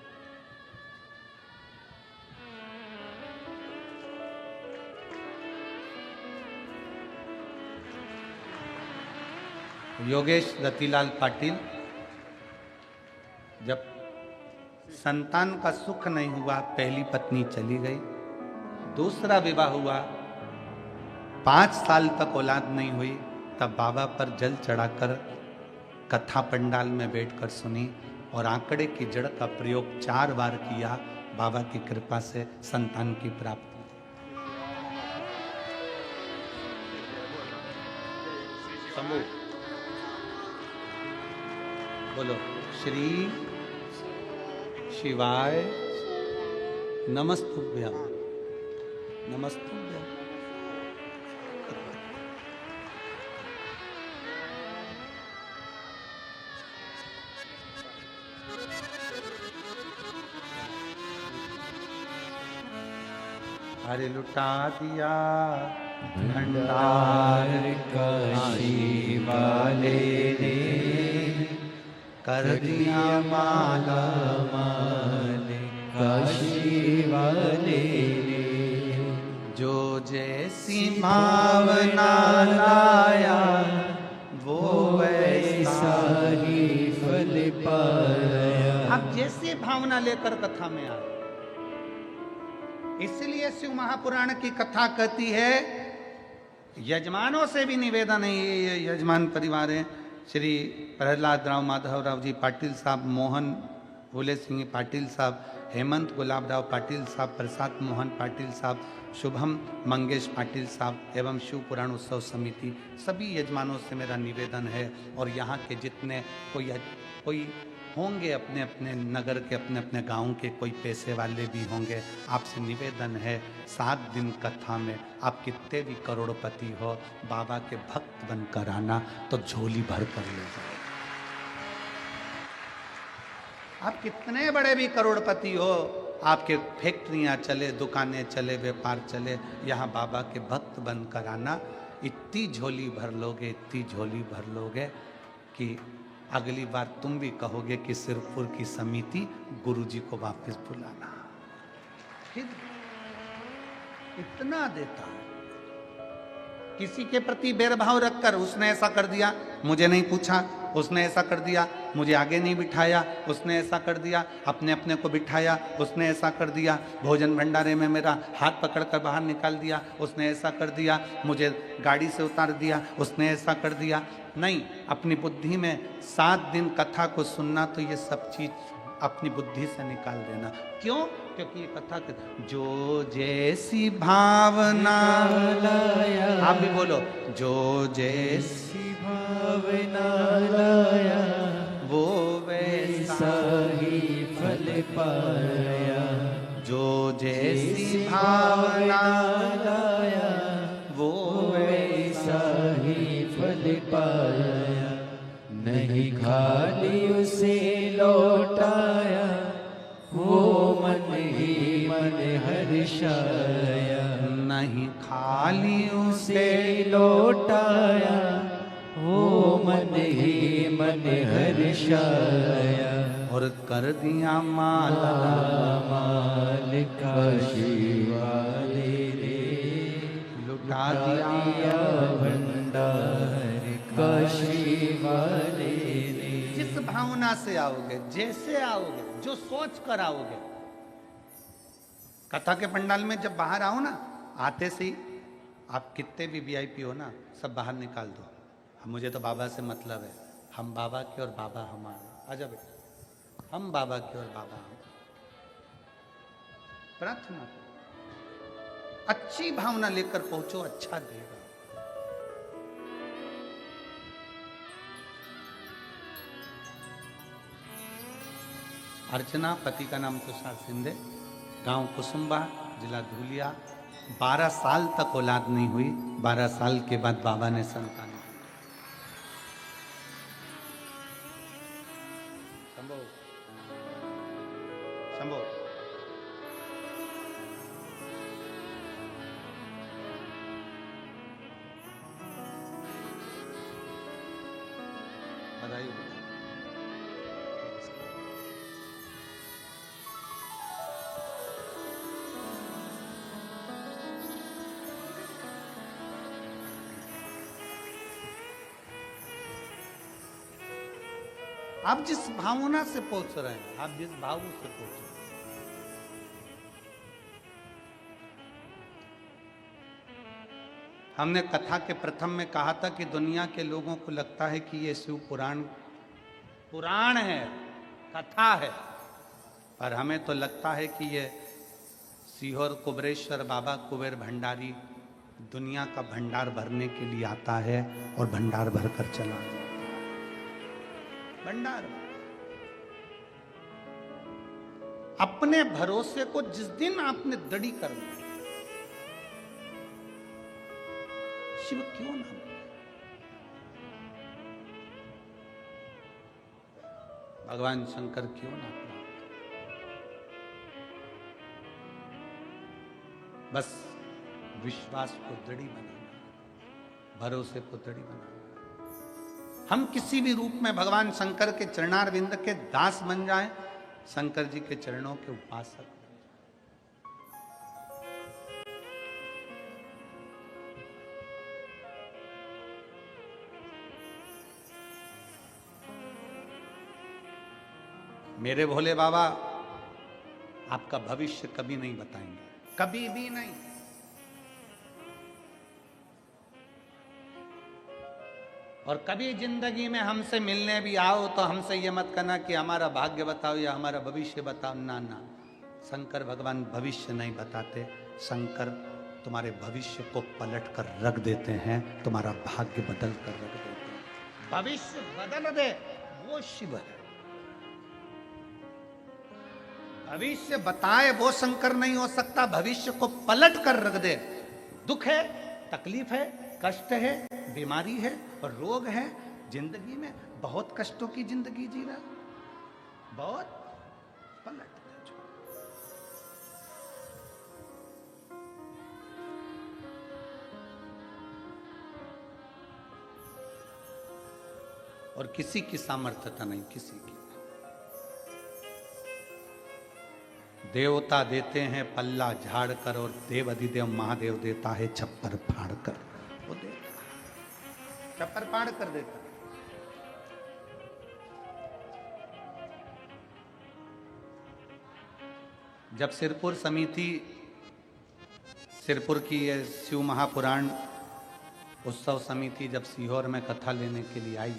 योगेश रतिलाल पाटिल, जब संतान का सुख नहीं हुआ, पहली पत्नी चली गई, दूसरा विवाह हुआ, 5 साल तक औलाद नहीं हुई, तब बाबा पर जल चढ़ाकर कथा पंडाल में बैठकर सुनी और आंकड़े की जड़ का प्रयोग 4 बार किया। बाबा की कृपा से संतान की प्राप्ति। समूह बोलो, श्री शिवाय नमस्तुभ्यम, नमस्तुभ्यम। अरे लुटा दिया भंडार काशी वाले ने कर दिया माला माल काशी वाले ने जो जैसी भावना लाया वो वैसा ही फल पाया। आप जैसी भावना लेकर कथा में आए, इसलिए शिव महापुराण की कथा कहती है, यजमानों से भी निवेदन है, ये यजमान परिवार है, श्री प्रहलाद राव माधवराव जी पाटिल साहब, मोहन फूले सिंह पाटिल साहब, हेमंत गुलाबराव पाटिल साहब, प्रसाद मोहन पाटिल साहब, शुभम मंगेश पाटिल साहब एवं शिव पुराण उत्सव समिति, सभी यजमानों से मेरा निवेदन है, और यहाँ के जितने कोई होंगे अपने अपने नगर के, अपने अपने गांव के, कोई पैसे वाले भी होंगे, आपसे निवेदन है 7 दिन कथा में आप कितने भी करोड़पति हो, बाबा के भक्त बनकर आना तो झोली भर कर ले जाए। आप कितने बड़े भी करोड़पति हो, आपके फैक्ट्रियां चले, दुकानें चले, व्यापार चले, यहाँ बाबा के भक्त बनकर आना, इतनी झोली भर लोगे, इतनी झोली भर लोगे कि अगली बार तुम भी कहोगे कि सिरपुर की समिति गुरुजी को वापस बुलाना। फिर इतना देता है, किसी के प्रति भेदभाव रखकर, उसने ऐसा कर दिया मुझे नहीं पूछा, उसने ऐसा कर दिया मुझे आगे नहीं बिठाया, उसने ऐसा कर दिया अपने अपने को बिठाया, उसने ऐसा कर दिया भोजन भंडारे में मेरा हाथ पकड़कर बाहर निकाल दिया, उसने ऐसा कर दिया मुझे गाड़ी से उतार दिया, उसने ऐसा कर दिया। नहीं, अपनी बुद्धि में 7 दिन कथा को सुनना, तो ये सब चीज अपनी बुद्धि से निकाल देना। क्यों? क्योंकि ये कथा जो जैसी भावना लाया, आप भी बोलो, जो जैसी भावना लाया वो वैसा ही फल पाया। जो जैसी भावना लाया वो वैसा ही फल पाया। नहीं खाली उसे लौटाया, वो मन ही मन हर्षाया। नहीं खाली उसे लौटाया, वो मन ही मन हर्षाया। और कर दिया माला माल काशी वाले ने लुटा दिया भंडार काशी वाले ने। जिस भावना से आओगे, जैसे आओगे, जो सोच कर आओगे, कथा के पंडाल में जब बाहर आओ ना, आते से ही आप कितने भी वीआईपी हो ना, सब बाहर निकाल दो, मुझे तो बाबा से मतलब है, हम बाबा के और बाबा हमारे। आजा बेटा, हम बाबा के और बाबा हम। प्रार्थना करो, अच्छी भावना लेकर पहुंचो, अच्छा देगा। अर्चना, पति का नाम तुषार सिंधे, गांव कुसुम्बा, जिला धुलिया। 12 साल तक औलाद नहीं हुई, 12 साल के बाद बाबा ने संतान दी। शंभो शंभो बधाई हो। आप जिस भावना से पहुंच रहे हैं, आप जिस भाव से पहुंच रहे हैं, हमने कथा के प्रथम में कहा था कि दुनिया के लोगों को लगता है कि ये शिव पुराण है, कथा है, पर हमें तो लगता है कि ये सीहोर कुबेरेश्वर बाबा कुबेर भंडारी दुनिया का भंडार भरने के लिए आता है और भंडार भरकर चला जाता है। भंडार अपने भरोसे को जिस दिन आपने दृढ़ कर लिया, शिव क्यों ना, भगवान शंकर क्यों ना, बस विश्वास को दृढ़ी बनाना, भरोसे को दृढ़ी बनाना। हम किसी भी रूप में भगवान शंकर के चरणारविंद के दास बन जाएं, शंकर जी के चरणों के उपासक। मेरे भोले बाबा आपका भविष्य कभी नहीं बताएंगे, कभी भी नहीं। और कभी जिंदगी में हमसे मिलने भी आओ तो हमसे ये मत कहना कि हमारा भाग्य बताओ या हमारा भविष्य बताओ। ना ना, शंकर भगवान भविष्य नहीं बताते। शंकर तुम्हारे भविष्य को पलट कर रख देते हैं, तुम्हारा भाग्य बदल कर रख देते हैं। भविष्य बदल दे वो शिव है। भविष्य बताए वो शंकर नहीं हो सकता, भविष्य को पलट कर रख दे। दुख है, तकलीफ है, कष्ट है, बीमारी है और रोग है, जिंदगी में बहुत कष्टों की जिंदगी जी रहा, बहुत पलट दे। और किसी की सामर्थ्यता नहीं, किसी की। देवता देते हैं पल्ला झाड़ कर और देव अधिदेव महादेव देता है छप्पर फाड़ कर। वो देता है, छप्पर फाड़ कर देता है। जब सिरपुर समिति, सिरपुर की ये शिव महापुराण उत्सव समिति जब सीहोर में कथा लेने के लिए आई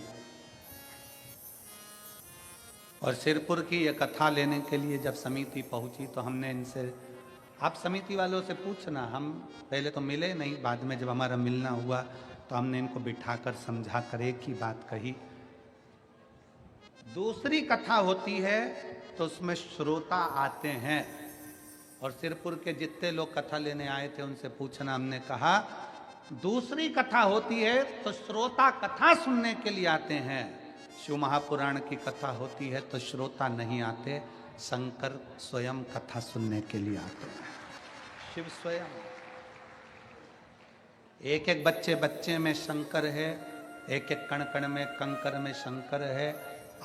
और सिरपुर की ये कथा लेने के लिए जब समिति पहुंची तो हमने इनसे, आप समिति वालों से पूछना, हम पहले तो मिले नहीं, बाद में जब हमारा मिलना हुआ तो हमने इनको बिठाकर समझाकर एक ही बात कही। दूसरी कथा होती है तो उसमें श्रोता आते हैं और सिरपुर के जितने लोग कथा लेने आए थे उनसे पूछना, हमने कहा दूसरी कथा होती है तो श्रोता कथा सुनने के लिए आते हैं, शिव महापुराण की कथा होती है तो श्रोता नहीं आते, शंकर स्वयं कथा सुनने के लिए आते हैं। शिव स्वयं, एक एक बच्चे बच्चे में शंकर है, एक एक कण कण में कंकर में शंकर है।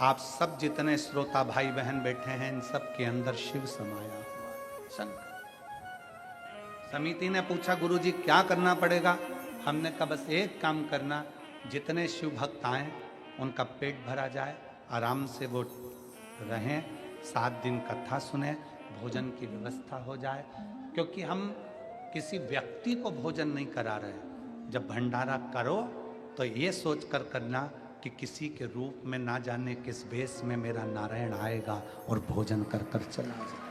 आप सब जितने श्रोता भाई बहन बैठे हैं इन सब के अंदर शिव समाया हुआ शंकर। समिति ने पूछा गुरुजी क्या करना पड़ेगा? हमने कहा बस एक काम करना, जितने शिव भक्त आए उनका पेट भरा जाए, आराम से वो रहें, 7 दिन कथा सुने, भोजन की व्यवस्था हो जाए, क्योंकि हम किसी व्यक्ति को भोजन नहीं करा रहे। जब भंडारा करो तो ये सोच कर करना कि किसी के रूप में ना जाने किस वेश में मेरा नारायण आएगा और भोजन कर कर चला जाए।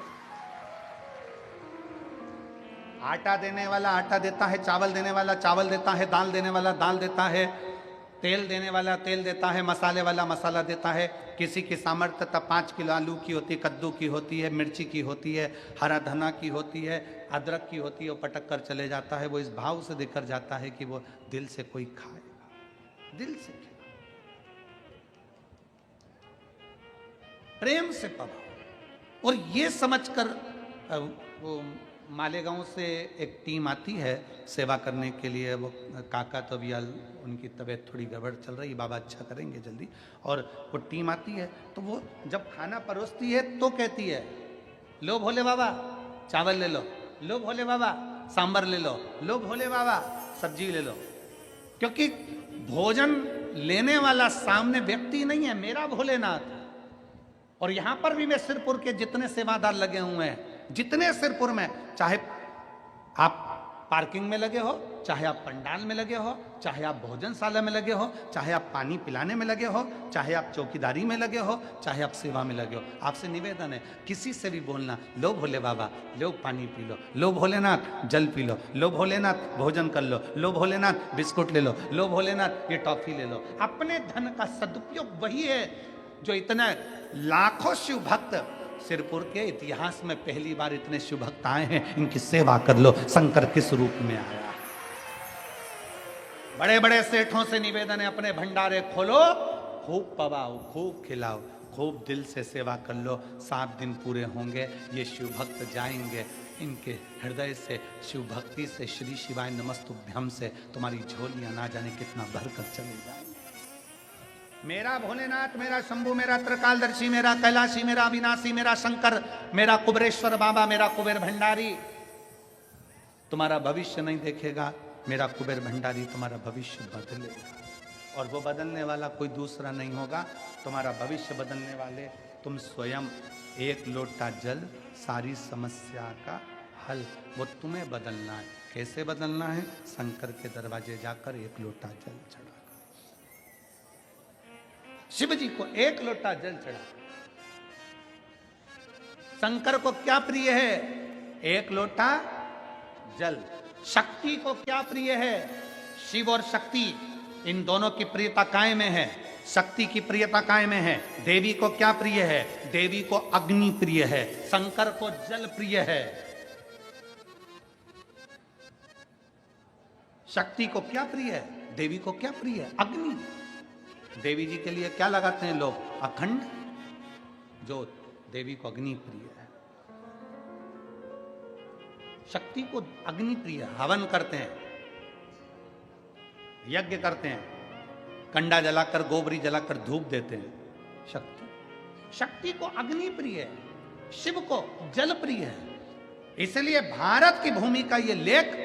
आटा देने वाला आटा देता है, चावल देने वाला चावल देता है, दाल देने वाला दाल देता है, तेल देने वाला तेल देता है, मसाले वाला मसाला देता है। किसी की सामर्थ्यता 5 किलो आलू की होती है, कद्दू की होती है, मिर्ची की होती है, हरा धना की होती है, अदरक की होती है, वो पटक कर चले जाता है। वो इस भाव से देकर जाता है कि वो दिल से कोई खाएगा, दिल से प्रेम से पकाओ। और ये समझकर वो मालेगांव से एक टीम आती है सेवा करने के लिए। वो काका तो अभी उनकी तबीयत थोड़ी गड़बड़ चल रही, बाबा अच्छा करेंगे जल्दी। और वो टीम आती है तो वो जब खाना परोसती है तो कहती है, लो भोले बाबा चावल ले लो, लो भोले बाबा सांबर ले लो, लो भोले बाबा सब्जी ले लो। क्योंकि भोजन लेने वाला सामने व्यक्ति नहीं है, मेरा भोलेनाथ। और यहां पर भी मैं सिरपुर के जितने सेवादार लगे हुए हैं, जितने सिरपुर में, चाहे आप पार्किंग में लगे हो, चाहे आप पंडाल में लगे हो, चाहे आप भोजनशाला में लगे हो, चाहे आप पानी पिलाने में लगे हो, चाहे आप चौकीदारी में लगे हो, चाहे आप सेवा में लगे हो, आपसे निवेदन है किसी से भी बोलना, लो भोले बाबा लो पानी पी लो, लो भोलेनाथ जल पी लो, लो भोलेनाथ भोजन कर लो भोलेनाथ बिस्कुट ले लो भोलेनाथ ये टॉफी ले लो। अपने धन का सदुपयोग वही है जो इतना लाखों शिव भक्त सिरपुर के इतिहास में पहली बार इतने शिव भक्त आए हैं, इनकी सेवा कर लो। शंकर किस रूप में आया? बड़े बड़े सेठों से निवेदन है, अपने भंडारे खोलो, खूब पवाओ, खूब खिलाओ, खूब दिल से सेवा कर लो। 7 दिन पूरे होंगे, ये शिव भक्त जाएंगे इनके हृदय से, शिव भक्ति से, श्री शिवाय नमस्तुभ्यम से तुम्हारी झोलियां ना जाने कितना भर कर चले जाएंगे। मेरा भोलेनाथ, मेरा शंभू, मेरा त्रिकालदर्शी, मेरा कैलाशी, मेरा अविनाशी, मेरा शंकर, मेरा कुबेरेश्वर बाबा, मेरा कुबेर भंडारी तुम्हारा भविष्य नहीं देखेगा। मेरा कुबेर भंडारी तुम्हारा भविष्य बदलेगा, और वो बदलने वाला कोई दूसरा नहीं होगा। तुम्हारा भविष्य बदलने वाले तुम स्वयं। एक लोटा जल सारी समस्या का हल, वो तुम्हें बदलना है। कैसे बदलना है? शंकर के दरवाजे जाकर एक लोटा जल चढ़ा। शिव जी को एक लोटा जल चढ़ा। शंकर को क्या प्रिय है? एक लोटा जल। शक्ति को क्या प्रिय है? शिव और शक्ति, इन दोनों की प्रियता काय में है? शक्ति की प्रियता काय में है? देवी को क्या प्रिय है? देवी को अग्नि प्रिय है, शंकर को जल प्रिय है। शक्ति को क्या प्रिय है? देवी को क्या प्रिय है? अग्नि। देवी जी के लिए क्या लगाते हैं लोग? अखंड ज्योत। देवी को अग्नि प्रिय है। शक्ति को अग्नि प्रिय है। हवन करते हैं, यज्ञ करते हैं, कंडा जलाकर, गोबरी जलाकर धूप देते हैं। शक्ति को अग्नि प्रिय है, शिव को जल प्रिय है। इसलिए भारत की भूमि का यह लेख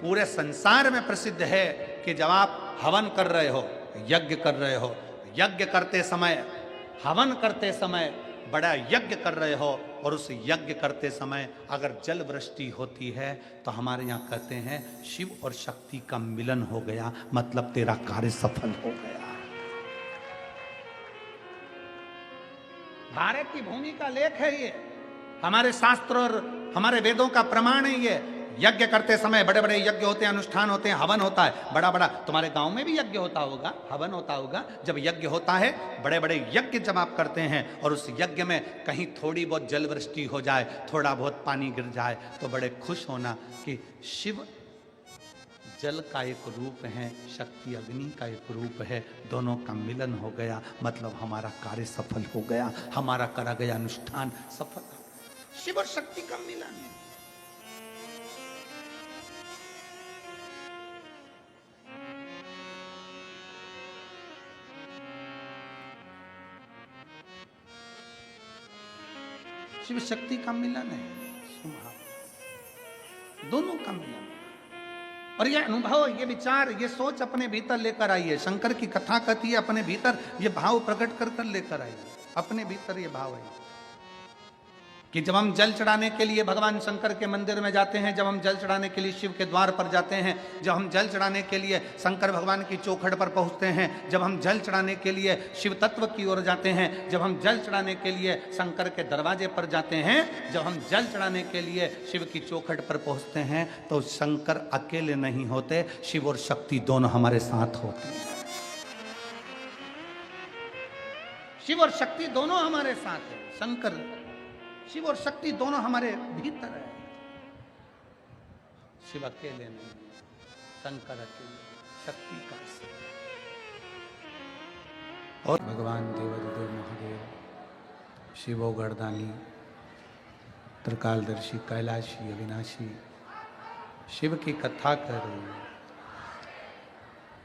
पूरे संसार में प्रसिद्ध है कि जब आप हवन कर रहे हो, यज्ञ कर रहे हो, यज्ञ करते समय, हवन करते समय बड़ा यज्ञ कर रहे हो, और उस यज्ञ करते समय अगर जल वृष्टि होती है तो हमारे यहाँ कहते हैं शिव और शक्ति का मिलन हो गया, मतलब तेरा कार्य सफल हो गया। भारत की भूमि का लेख है ये, हमारे शास्त्र और हमारे वेदों का प्रमाण है ये। यज्ञ करते समय बड़े बड़े यज्ञ होते हैं, अनुष्ठान होते हैं, हवन होता है बड़ा बड़ा। तुम्हारे गांव में भी यज्ञ होता होगा, हवन होता होगा। जब यज्ञ होता है, बड़े बड़े यज्ञ जब आप करते हैं और उस यज्ञ में कहीं थोड़ी बहुत जल वृष्टि हो जाए, थोड़ा बहुत पानी गिर जाए, तो बड़े खुश होना कि शिव जल का एक रूप है, शक्ति अग्नि का एक रूप है, दोनों का मिलन हो गया, मतलब हमारा कार्य सफल हो गया, हमारा करा गया अनुष्ठान सफल हो गया। शिव और शक्ति का मिलन है। शिव शक्ति का मिलन है, दोनों का मिलन। और ये अनुभव, ये विचार, ये सोच अपने भीतर लेकर आइए। शंकर की कथा कहती है अपने भीतर ये भाव प्रकट कर कर लेकर आइए। अपने भीतर ये भाव है कि जब हम जल चढ़ाने के लिए भगवान शंकर के मंदिर में जाते हैं, जब हम जल चढ़ाने के लिए शिव के द्वार पर जाते हैं, जब हम जल चढ़ाने के लिए शंकर भगवान की चौखट पर पहुंचते हैं, जब हम जल चढ़ाने के लिए शिव तत्व की ओर जाते हैं, जब हम जल चढ़ाने के लिए शंकर के दरवाजे पर जाते हैं, जब हम जल चढ़ाने के लिए शिव की चौखट पर पहुंचते हैं, तो शंकर अकेले नहीं होते, शिव और शक्ति दोनों हमारे साथ होते हैं। शिव और शक्ति दोनों हमारे साथ है। शंकर, शिव और शक्ति दोनों हमारे भीतर है। शिव अकेले नहीं, शंकर अकेले, शक्ति का से। और भगवान देवादिदेव महादेव, शिवो गर्दानी, त्रिकालदर्शी, कैलाशी, अविनाशी, शिव की कथा कर रही है,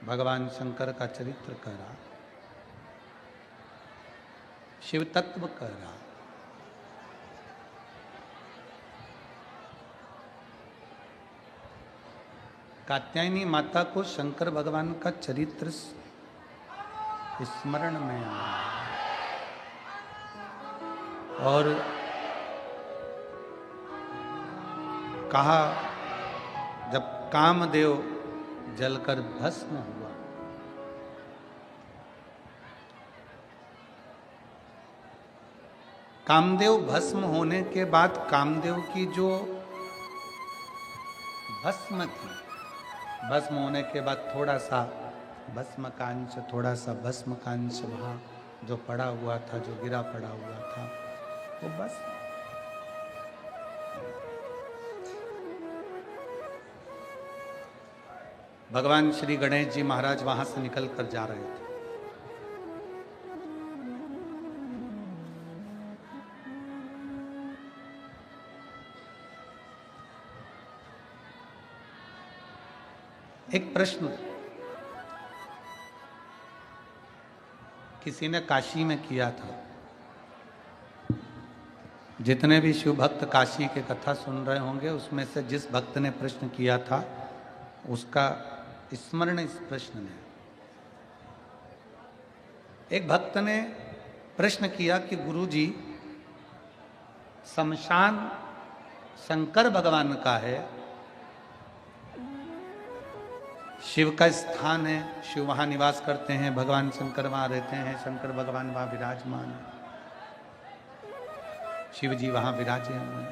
भगवान शंकर का चरित्र कर रहा, शिव तत्व कर रहा। कात्यायनी माता को शंकर भगवान का चरित्र स्मरण में आया, और कहा जब कामदेव जलकर भस्म हुआ, कामदेव भस्म होने के बाद कामदेव की जो भस्म थी, भस्म होने के बाद थोड़ा सा भस्म का अंश, थोड़ा सा भस्म का अंश वहाँ जो पड़ा हुआ था, जो गिरा पड़ा हुआ था, वो बस भगवान श्री गणेश जी महाराज वहां से निकल कर जा रहे थे। एक प्रश्न किसी ने काशी में किया था। जितने भी शिव भक्त काशी के कथा सुन रहे होंगे, उसमें से जिस भक्त ने प्रश्न किया था उसका स्मरण इस प्रश्न में। एक भक्त ने प्रश्न किया कि गुरुजी, शमशान शंकर भगवान का है, शिव का स्थान है, शिव वहां निवास करते हैं, भगवान शंकर वहां रहते हैं, शंकर भगवान वहां विराजमान है, शिव जी वहां विराजे हुए हैं,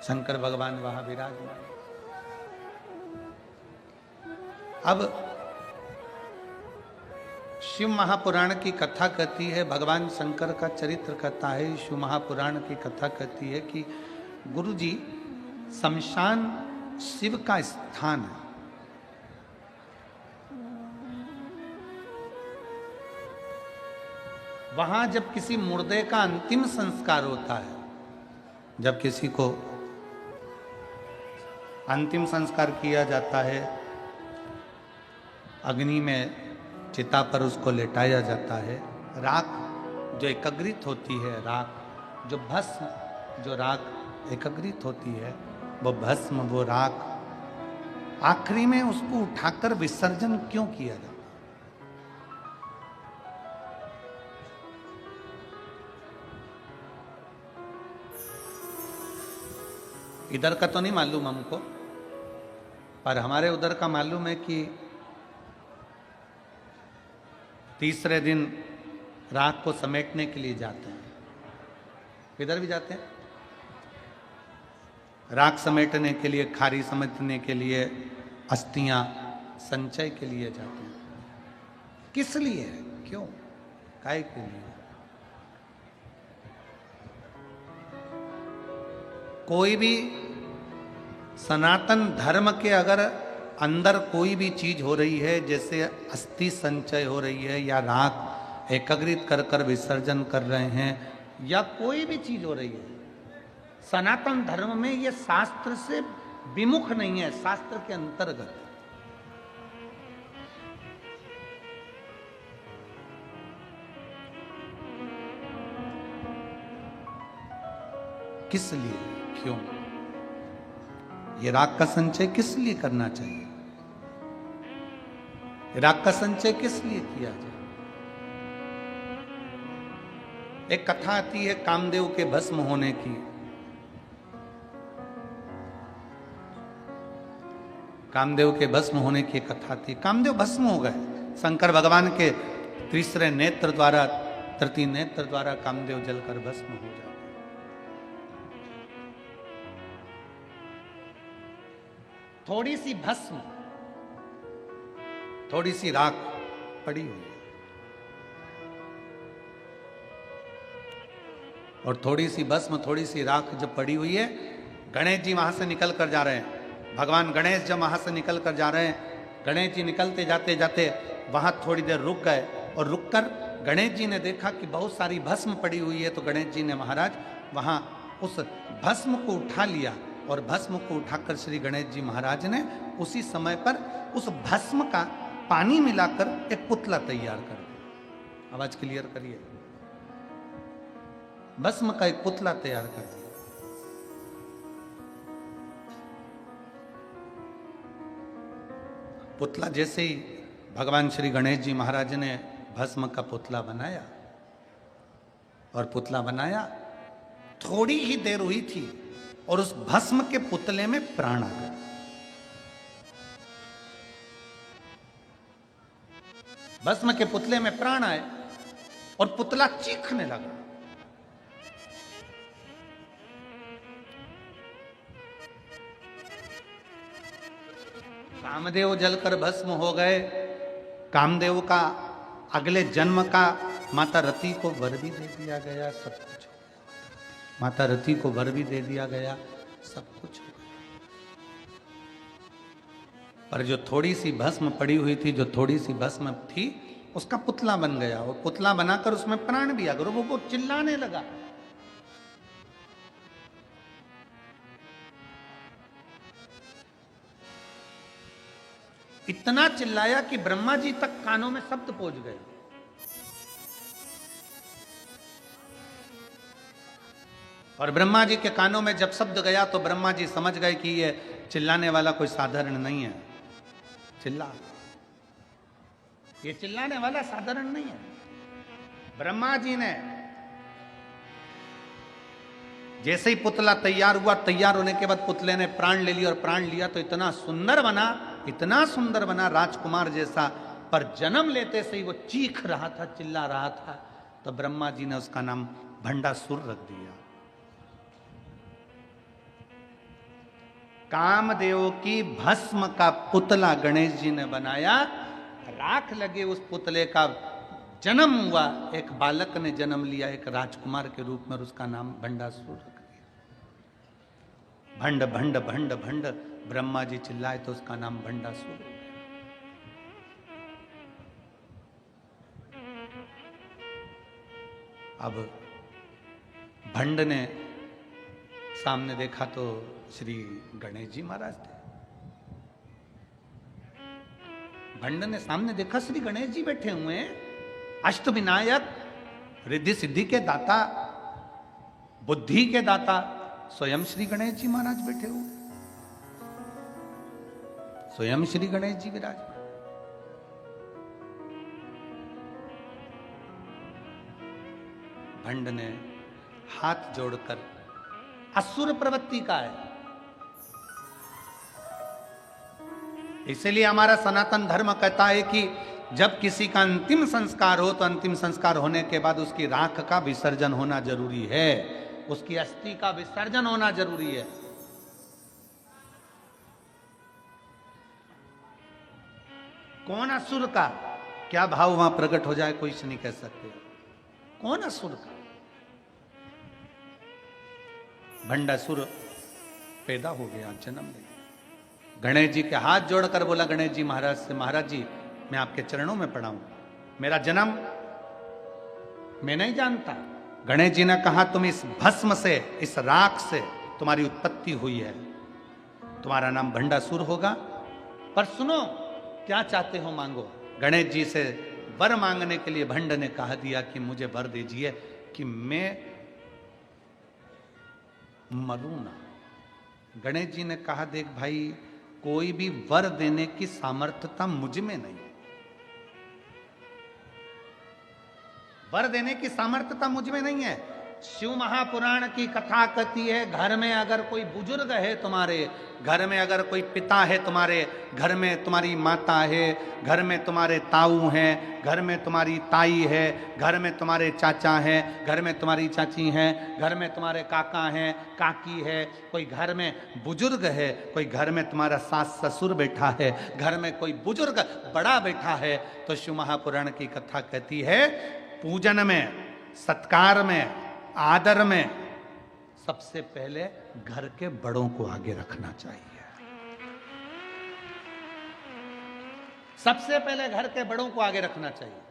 शंकर भगवान वहां विराजमान। अब शिव महापुराण की कथा कहती है, भगवान शंकर का चरित्र कहता है, शिव महापुराण की कथा कहती है कि गुरुजी, शमशान शिव का स्थान है। वहां जब किसी मुर्दे का अंतिम संस्कार होता है, जब किसी को अंतिम संस्कार किया जाता है, अग्नि में चिता पर उसको लेटाया जाता है, राख जो एकत्रित होती है, राख जो भस्म, जो राख एकत्रित होती है, वो भस्म, वो राख आखिरी में उसको उठाकर विसर्जन क्यों किया जाता है? इधर का तो नहीं मालूम हमको, पर हमारे उधर का मालूम है कि तीसरे दिन राख को समेटने के लिए जाते हैं। इधर भी जाते हैं, राख समेटने के लिए, खारी समेटने के लिए, अस्थियां संचय के लिए जाते हैं। किस लिए है, क्यों, काय के लिए? कोई भी सनातन धर्म के अगर अंदर कोई भी चीज हो रही है, जैसे अस्थि संचय हो रही है, या राख एकत्रित कर कर विसर्जन कर रहे हैं, या कोई भी चीज हो रही है, सनातन धर्म में ये शास्त्र से विमुख नहीं है, शास्त्र के अंतर्गत। किस लिए, क्यों? ये राख का संचय किस लिए करना चाहिए? राख का संचय किस लिए किया जाए? एक कथा आती है कामदेव के भस्म होने की। कामदेव के भस्म होने की कथा थी। कामदेव भस्म हो गए, शंकर भगवान के तीसरे नेत्र द्वारा, तृतीय नेत्र द्वारा कामदेव जलकर भस्म हो जाते। थोड़ी सी भस्म, थोड़ी सी राख पड़ी हुई है, और थोड़ी सी भस्म, थोड़ी सी राख जब पड़ी हुई है, गणेश जी वहां से निकल कर जा रहे हैं। भगवान गणेश जब वहां से निकल कर जा रहे हैं, गणेश जी निकलते जाते जाते वहां थोड़ी देर रुक गए, और रुककर गणेश जी ने देखा कि बहुत सारी भस्म पड़ी हुई है, तो गणेश जी ने महाराज वहां उस भस्म को उठा लिया, और भस्म को उठाकर श्री गणेश जी महाराज ने उसी समय पर उस भस्म का पानी मिलाकर एक पुतला तैयार कर दिया। आवाज क्लियर करिए। भस्म का एक पुतला तैयार कर दिया। पुतला जैसे ही भगवान श्री गणेश जी महाराज ने भस्म का पुतला बनाया, और पुतला बनाया, थोड़ी ही देर हुई थी और उस भस्म के पुतले में प्राण आ गया। भस्म के पुतले में प्राण आए और पुतला चीखने लगा। कामदेव जलकर भस्म हो गए। कामदेव का अगले जन्म का माता रति को वर भी दे दिया गया, सब कुछ। माता रति को वर भी दे दिया गया, सब कुछ हो गया। पर जो थोड़ी सी भस्म पड़ी हुई थी, जो थोड़ी सी भस्म थी, उसका पुतला बन गया, और पुतला बनाकर उसमें प्राण भी आ गया। वो चिल्लाने लगा। इतना चिल्लाया कि ब्रह्मा जी तक कानों में शब्द पहुंच गए। और ब्रह्मा जी के कानों में जब शब्द गया तो ब्रह्मा जी समझ गए कि ये चिल्लाने वाला कोई साधारण नहीं है। ये चिल्लाने वाला साधारण नहीं है। ब्रह्मा जी ने जैसे ही पुतला तैयार हुआ, तैयार होने के बाद पुतले ने प्राण ले लिया, और प्राण लिया तो इतना सुंदर बना राजकुमार जैसा, पर जन्म लेते से ही वो चीख रहा था, चिल्ला रहा था। तो ब्रह्मा जी ने उसका नाम भंडासुर रख दिया। कामदेव की भस्म का पुतला गणेश जी ने बनाया, राख लगे उस पुतले का जन्म हुआ, एक बालक ने जन्म लिया एक राजकुमार के रूप में, और उसका नाम भंडासुर रख दिया। भंड भंड भंड भंड ब्रह्मा जी चिल्लाए तो उसका नाम भंडासुर। अब भंड ने सामने देखा तो श्री गणेश जी महाराज थे। भंड ने सामने देखा श्री गणेश जी बैठे हुए हैं, अष्ट विनायक, रिद्धि सिद्धि के दाता, बुद्धि के दाता, स्वयं श्री गणेश जी महाराज बैठे हुए, स्वयं श्री गणेश जी विराज। भंड ने हाथ जोड़कर, असुर प्रवृत्ति का है, इसलिए हमारा सनातन धर्म कहता है कि जब किसी का अंतिम संस्कार हो तो अंतिम संस्कार होने के बाद उसकी राख का विसर्जन होना जरूरी है, उसकी अस्थि का विसर्जन होना जरूरी है। कौन असुर का क्या भाव वहां प्रकट हो जाए कोई नहीं कह सकते। कौन असुर का? भंडासुर पैदा हो गया, जन्म ले गया। गणेश जी के हाथ जोड़कर बोला गणेश जी महाराज से, महाराज जी मैं आपके चरणों में पड़ा हूं, मेरा जन्म मैं नहीं जानता। गणेश जी ने कहा तुम इस भस्म से, इस राख से तुम्हारी उत्पत्ति हुई है, तुम्हारा नाम भंडासुर होगा, पर सुनो क्या चाहते हो मांगो। गणेश जी से वर मांगने के लिए भंड ने कहा दिया कि मुझे वर दीजिए कि मैं मरूं ना। गणेश जी ने कहा देख भाई, कोई भी वर देने की सामर्थ्यता मुझ में नहीं, वर देने की सामर्थ्यता मुझ में नहीं है। शिव महापुराण की कथा कहती है, घर में अगर कोई बुजुर्ग है तुम्हारे, घर में अगर कोई पिता है तुम्हारे, घर में तुम्हारी माता है, घर में तुम्हारे ताऊ हैं, घर में तुम्हारी ताई है, घर में तुम्हारे चाचा हैं, घर में तुम्हारी चाची हैं, घर में तुम्हारे काका हैं, काकी है, कोई घर में बुजुर्ग है, कोई घर में तुम्हारा सास ससुर बैठा है, घर में कोई बुजुर्ग बड़ा बैठा है, तो शिव महापुराण की कथा कहती है पूजन में, सत्कार में, आदर में सबसे पहले घर के बड़ों को आगे रखना चाहिए। सबसे पहले घर के बड़ों को आगे रखना चाहिए।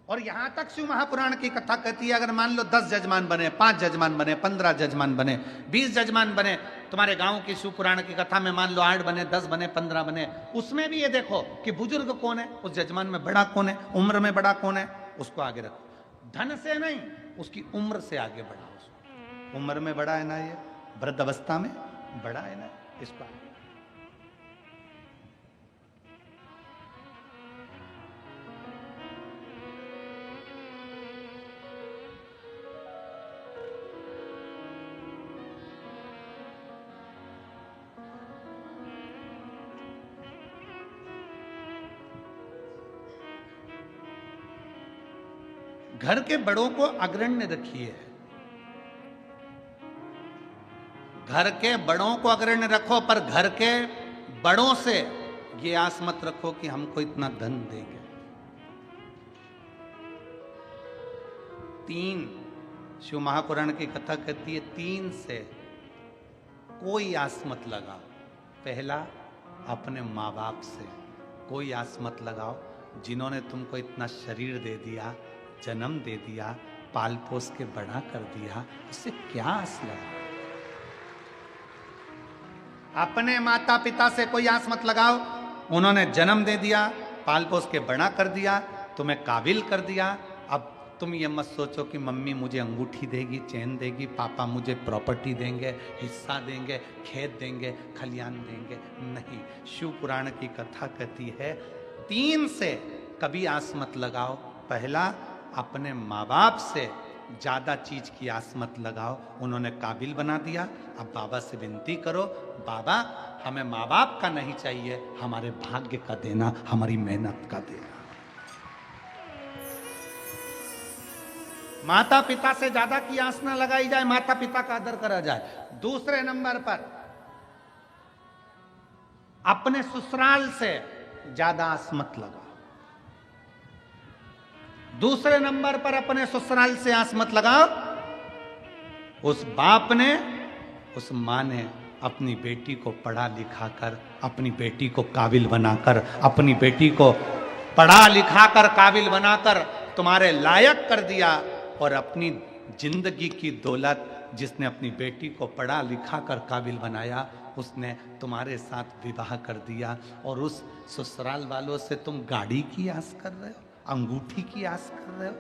और यहां तक शिव महापुराण की कथा कहती है, अगर मान लो 10 जजमान बने, 5 जजमान बने, 15 जजमान बने, 20 जजमान बने, तुम्हारे गांव की शिव पुराण की कथा में मान लो 8 बने, 10 बने, 15 बने, उसमें भी ये देखो कि बुजुर्ग कौन है, उस जजमान में बड़ा कौन है, उम्र में बड़ा कौन है, उसको आगे रखो। धन से नहीं, उसकी उम्र से आगे बढ़ाओ उसको। उम्र में बड़ा है ना, ये वृद्ध अवस्था में बड़ा है ना, इसको आगे। घर के बड़ों को अग्रण्य रखिए, घर के बड़ों को अग्रण्य रखो, पर घर के बड़ों से ये आस मत रखो कि हमको इतना धन देंगे। 3 शिव महापुराण की कथा कहती है 3 से कोई आस मत लगाओ। पहला, अपने माँ बाप से कोई आस मत लगाओ, जिन्होंने तुमको इतना शरीर दे दिया, जन्म दे दिया, पाल पोस के बड़ा कर दिया, इससे क्या आस लगा। अपने माता पिता से कोई आस मत लगाओ। उन्होंने जन्म दे दिया, पाल पोस के बड़ा कर दिया, तुम्हें काबिल कर दिया। अब तुम ये मत सोचो कि मम्मी मुझे अंगूठी देगी, चैन देगी, पापा मुझे प्रॉपर्टी देंगे, हिस्सा देंगे, खेत देंगे, खलियान देंगे। नहीं, शिव पुराण की कथा कहती है 3 से कभी आस मत लगाओ। पहला, अपने माँ बाप से ज़्यादा चीज की आस मत लगाओ। उन्होंने काबिल बना दिया, अब बाबा से विनती करो, बाबा हमें माँ बाप का नहीं चाहिए, हमारे भाग्य का देना, हमारी मेहनत का देना। माता पिता से ज्यादा की आस ना लगाई जाए, माता पिता का आदर करा जाए। दूसरे नंबर पर अपने ससुराल से ज्यादा आस मत लगाओ। दूसरे नंबर पर अपने ससुराल से आस मत लगाओ। उस बाप ने, उस मां ने अपनी बेटी को पढ़ा लिखा कर, अपनी बेटी को काबिल बनाकर, अपनी बेटी को पढ़ा लिखा कर काबिल बनाकर तुम्हारे लायक कर दिया, और अपनी जिंदगी की दौलत जिसने अपनी बेटी को पढ़ा लिखा कर काबिल बनाया, उसने तुम्हारे साथ विवाह कर दिया। और उस ससुराल वालों से तुम गाड़ी की आस कर रहे हो, अंगूठी की आस कर रहे हो,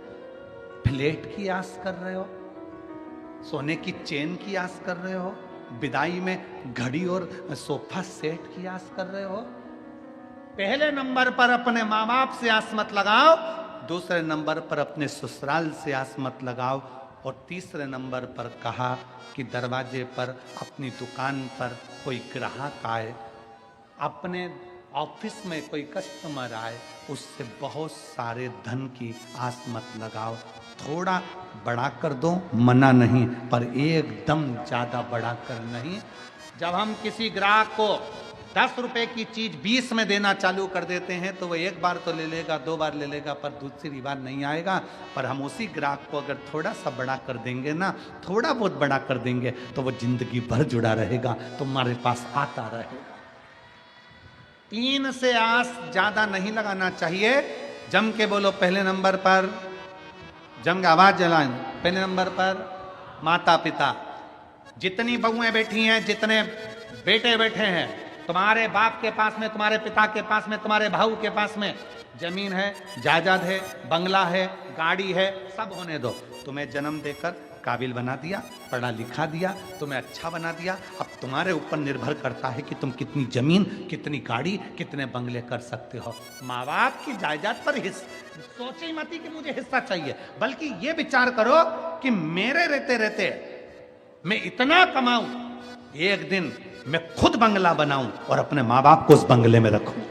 फ्लैट की आस कर रहे हो, सोने की चेन की आस कर रहे हो, विदाई में घड़ी और सोफा सेट की आस कर रहे हो। पहले नंबर पर अपने माँ बाप से आस मत लगाओ, दूसरे नंबर पर अपने ससुराल से आस मत लगाओ, और तीसरे नंबर पर कहा कि दरवाजे पर, अपनी दुकान पर कोई ग्राहक आए, अपने ऑफिस में कोई कस्टमर आए, उससे बहुत सारे धन की आस मत लगाओ। थोड़ा बढ़ा कर दो, मना नहीं, पर एकदम ज्यादा बढ़ा कर नहीं। जब हम किसी ग्राहक को 10 रुपए की चीज 20 में देना चालू कर देते हैं तो वो एक बार तो ले लेगा, 2 बार ले लेगा, पर दूसरी बार नहीं आएगा। पर हम उसी ग्राहक को अगर थोड़ा सा बड़ा कर देंगे ना, थोड़ा बहुत बड़ा कर देंगे, तो वो जिंदगी भर जुड़ा रहेगा, तुम्हारे पास आता रहेगा। 3 से आस ज्यादा नहीं लगाना चाहिए। जम के बोलो पहले नंबर पर, जम के आवाज जलाएं, पहले नंबर पर माता पिता। जितनी बहुएं बैठी हैं, जितने बेटे बैठे हैं, तुम्हारे बाप के पास में, तुम्हारे पिता के पास में, तुम्हारे भाऊ के पास में जमीन है, जायदाद है, बंगला है, गाड़ी है, सब होने दो। तुम्हें जन्म देकर काबिल बना दिया, पढ़ा लिखा दिया, तुम्हें अच्छा बना दिया। अब तुम्हारे ऊपर निर्भर करता है कि तुम कितनी जमीन, कितनी गाड़ी, कितने बंगले कर सकते हो। माँ बाप की जायदाद पर हिस्सा सोचे ही मत कि मुझे हिस्सा चाहिए, बल्कि ये विचार करो कि मेरे रहते रहते मैं इतना कमाऊं, एक दिन मैं खुद बंगला बनाऊं और अपने माँ बाप को उस बंगले में रखूं।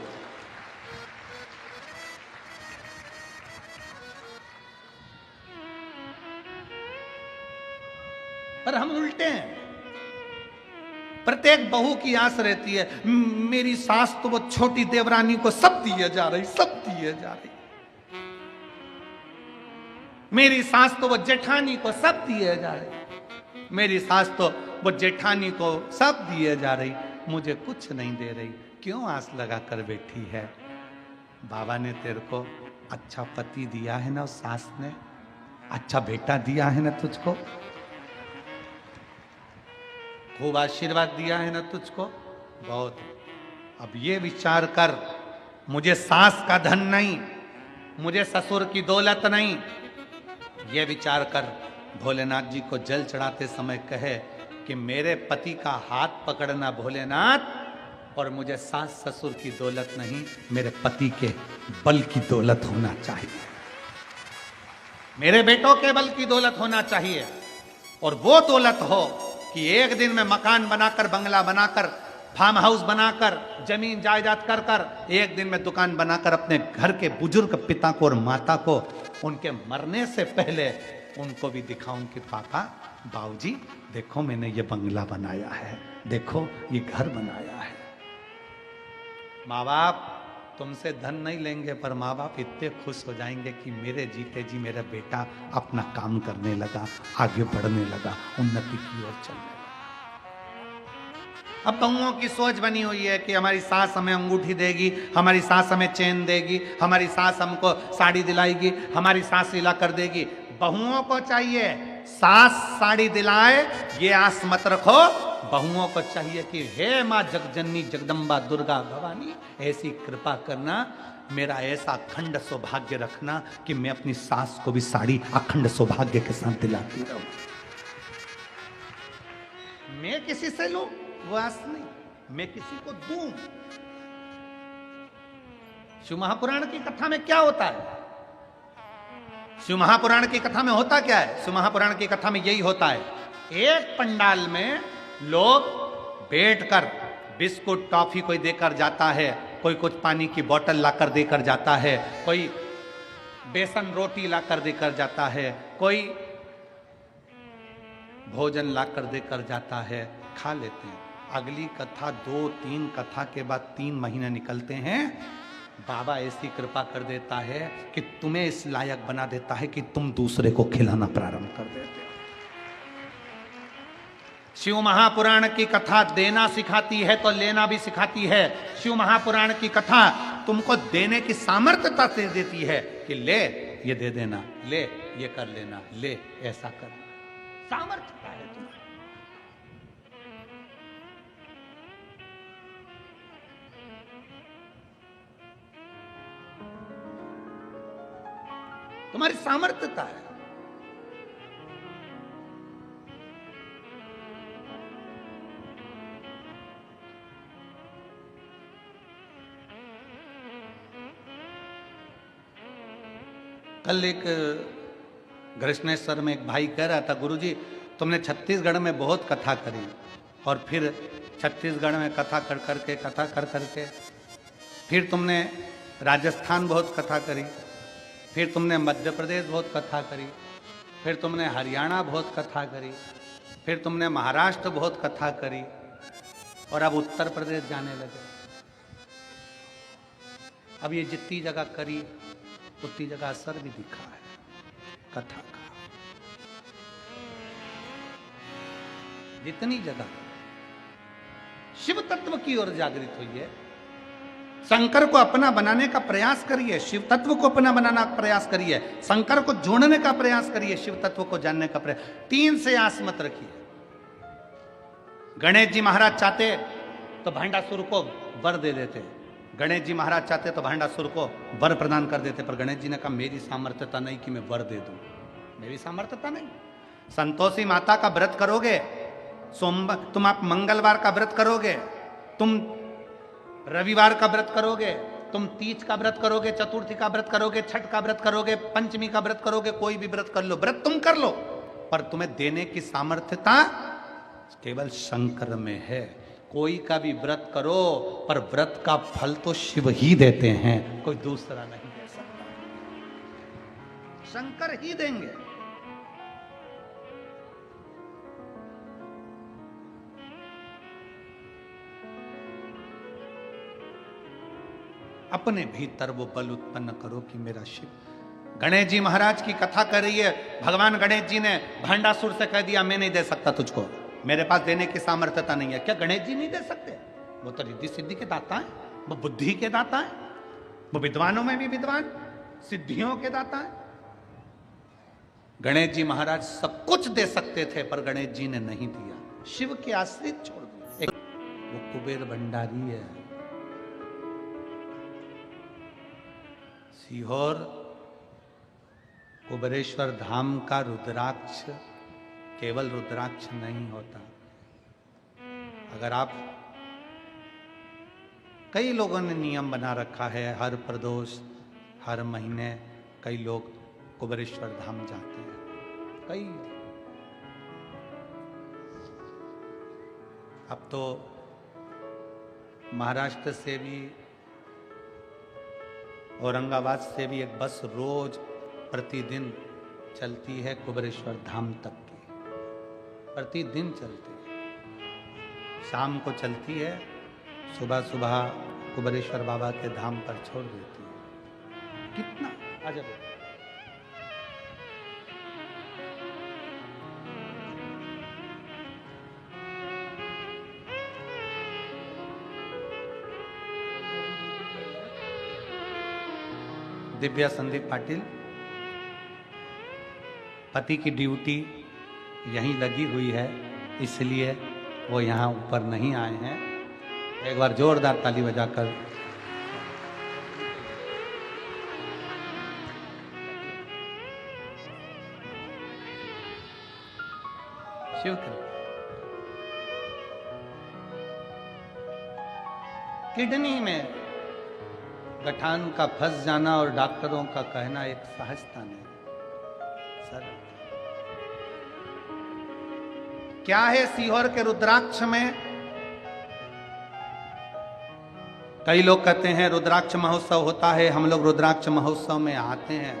पर हम उल्टे हैं। प्रत्येक बहू की आस रहती है, मेरी सास तो वो छोटी देवरानी को सब दिए जा रही, सब दिए जा रही, मेरी सास तो वो जेठानी को सब दिए जा रही, मेरी सास तो वो जेठानी को सब दिए जा रही, मुझे कुछ नहीं दे रही। क्यों आस लगा कर बैठी है? बाबा ने तेरे को अच्छा पति दिया है ना, उस सास ने अच्छा बेटा दिया है ना तुझको, खूब आशीर्वाद दिया है ना तुझको, बहुत। अब ये विचार कर, मुझे सास का धन नहीं, मुझे ससुर की दौलत नहीं, ये विचार कर भोलेनाथ जी को जल चढ़ाते समय कहे कि मेरे पति का हाथ पकड़ना भोलेनाथ, और मुझे सास ससुर की दौलत नहीं, मेरे पति के बल की दौलत होना चाहिए, मेरे बेटों के बल की दौलत होना चाहिए। और वो दौलत हो कि एक दिन में मकान बनाकर, बंगला बनाकर, फार्म हाउस बनाकर, जमीन जायदाद कर कर, एक दिन में दुकान बनाकर अपने घर के बुजुर्ग पिता को और माता को उनके मरने से पहले उनको भी दिखाऊं कि पापा, बाबूजी, देखो मैंने ये बंगला बनाया है, देखो ये घर बनाया है। माँ बाप तुमसे धन नहीं लेंगे, पर माँ बाप इतने खुश हो जाएंगे कि मेरे जीते जी मेरा बेटा अपना काम करने लगा, आगे बढ़ने लगा, उन्नति की ओर चलने लगा। अब बहुओं की सोच बनी हुई है कि हमारी सास हमें अंगूठी देगी, हमारी सास हमें चेन देगी, हमारी सास हमको साड़ी दिलाएगी, हमारी सास सिला कर देगी। बहुओं को चाहिए सास साड़ी दिलाए, ये आस मत रखो बहुओं को चाहिए कि हे माँ जगजननी जगदम्बा दुर्गा भवानी, ऐसी कृपा करना, मेरा ऐसा अखंड सौभाग्य रखना कि मैं अपनी सास को भी साड़ी अखंड सौभाग्य के साथ दिलाती रहूं। मैं किसी से लूं वो आस नहीं, मैं किसी को दूं। शिव महापुराण की कथा में क्या होता है? शिव महापुराण की कथा में होता क्या है? शिव महापुराण की कथा में यही होता है, एक पंडाल में लोग बैठकर बिस्कुट टॉफी कोई देकर जाता है, कोई कुछ पानी की बोतल लाकर देकर जाता है, कोई बेसन रोटी लाकर देकर जाता है, कोई भोजन लाकर देकर जाता है, खा लेते हैं। अगली कथा 2-3 कथा के बाद 3 महीने निकलते हैं, बाबा ऐसी कृपा कर देता है कि तुम्हें इस लायक बना देता है कि तुम दूसरे को खिलाना प्रारंभ कर देते हो। शिव महापुराण की कथा देना सिखाती है तो लेना भी सिखाती है। शिव महापुराण की कथा तुमको देने की सामर्थ्यता से देती है कि ले ये दे देना, ले ये कर लेना, ले ऐसा करना, सामर्थ्यता है तुम्हारी। तुम्हारी सामर्थ्यता है। कल एक कृष्णेश्वर में एक भाई कह रहा था, गुरुजी तुमने छत्तीसगढ़ में बहुत कथा करी और फिर छत्तीसगढ़ में कथा कर करके फिर तुमने राजस्थान बहुत कथा करी, फिर तुमने मध्य प्रदेश बहुत कथा करी, फिर तुमने हरियाणा बहुत कथा करी, फिर तुमने महाराष्ट्र बहुत कथा करी और अब उत्तर प्रदेश जाने लगे। अब ये जितनी जगह करी उतनी जगह असर भी दिखा है कथा का। जितनी जगह शिव तत्व की ओर जागृत हुई है, शंकर को अपना बनाने का प्रयास करिए, शिव तत्व को अपना बनाना का प्रयास करिए, शंकर को जोड़ने का प्रयास करिए, शिव तत्व को जानने का प्रयास। 3 से आस मत रखिए। गणेश जी महाराज चाहते तो भांडासुर को वर दे देते, गणेश जी महाराज चाहते तो भांडासुर को वर प्रदान कर देते, पर गणेश जी ने कहा मेरी सामर्थ्यता नहीं कि मैं वर दे दूं, मेरी सामर्थ्यता नहीं। संतोषी माता का व्रत करोगे, सोमवार तुम आप मंगलवार का व्रत करोगे, तुम रविवार का व्रत करोगे, तुम तीज का व्रत करोगे, चतुर्थी का व्रत करोगे, छठ का व्रत करोगे, पंचमी का व्रत करोगे, कोई भी व्रत कर लो, व्रत तुम कर लो, पर तुम्हें देने की सामर्थ्यता केवल शंकर में है। कोई का भी व्रत करो, पर व्रत का फल तो शिव ही देते हैं, कोई दूसरा नहीं दे सकता, शंकर ही देंगे। अपने भीतर वो बल उत्पन्न करो कि मेरा शिव। गणेश जी महाराज की कथा कर रही है, भगवान गणेश जी ने भांडासुर से कह दिया मैं नहीं दे सकता तुझको, मेरे पास देने की सामर्थ्यता नहीं है। क्या गणेश जी नहीं दे सकते? वो तो रिद्धि सिद्धि के दाता है, वो बुद्धि के दाता है, वो विद्वानों में भी विद्वान, सिद्धियों के दाता है। गणेश जी महाराज सब कुछ दे सकते थे, पर गणेश जी ने नहीं दिया, शिव के आश्रित छोड़ दिया। वो कुबेर भंडारी है। सीहोर कुबेरेश्वर धाम का रुद्राक्ष केवल रुद्राक्ष नहीं होता। अगर आप, कई लोगों ने नियम बना रखा है, हर प्रदोष हर महीने कई लोग कुबेरेश्वर धाम जाते हैं, कई। अब तो महाराष्ट्र से भी, औरंगाबाद से भी एक बस रोज प्रतिदिन चलती है कुबेरेश्वर धाम तक की, प्रतिदिन चलती है। शाम को चलती है, सुबह सुबह कुबेरेश्वर बाबा के धाम पर छोड़ देती है। कितना अजब है। दिव्या संदीप पाटिल, पति की ड्यूटी यहीं लगी हुई है, इसलिए वो यहाँ ऊपर नहीं आए हैं। एक बार जोरदार ताली बजाकर शिव कृपा। किडनी में गठान का फंस जाना और डॉक्टरों का कहना एक सहजता नहीं, सर क्या है सीहोर के रुद्राक्ष में? कई लोग कहते हैं रुद्राक्ष महोत्सव होता है, हम लोग रुद्राक्ष महोत्सव में आते हैं।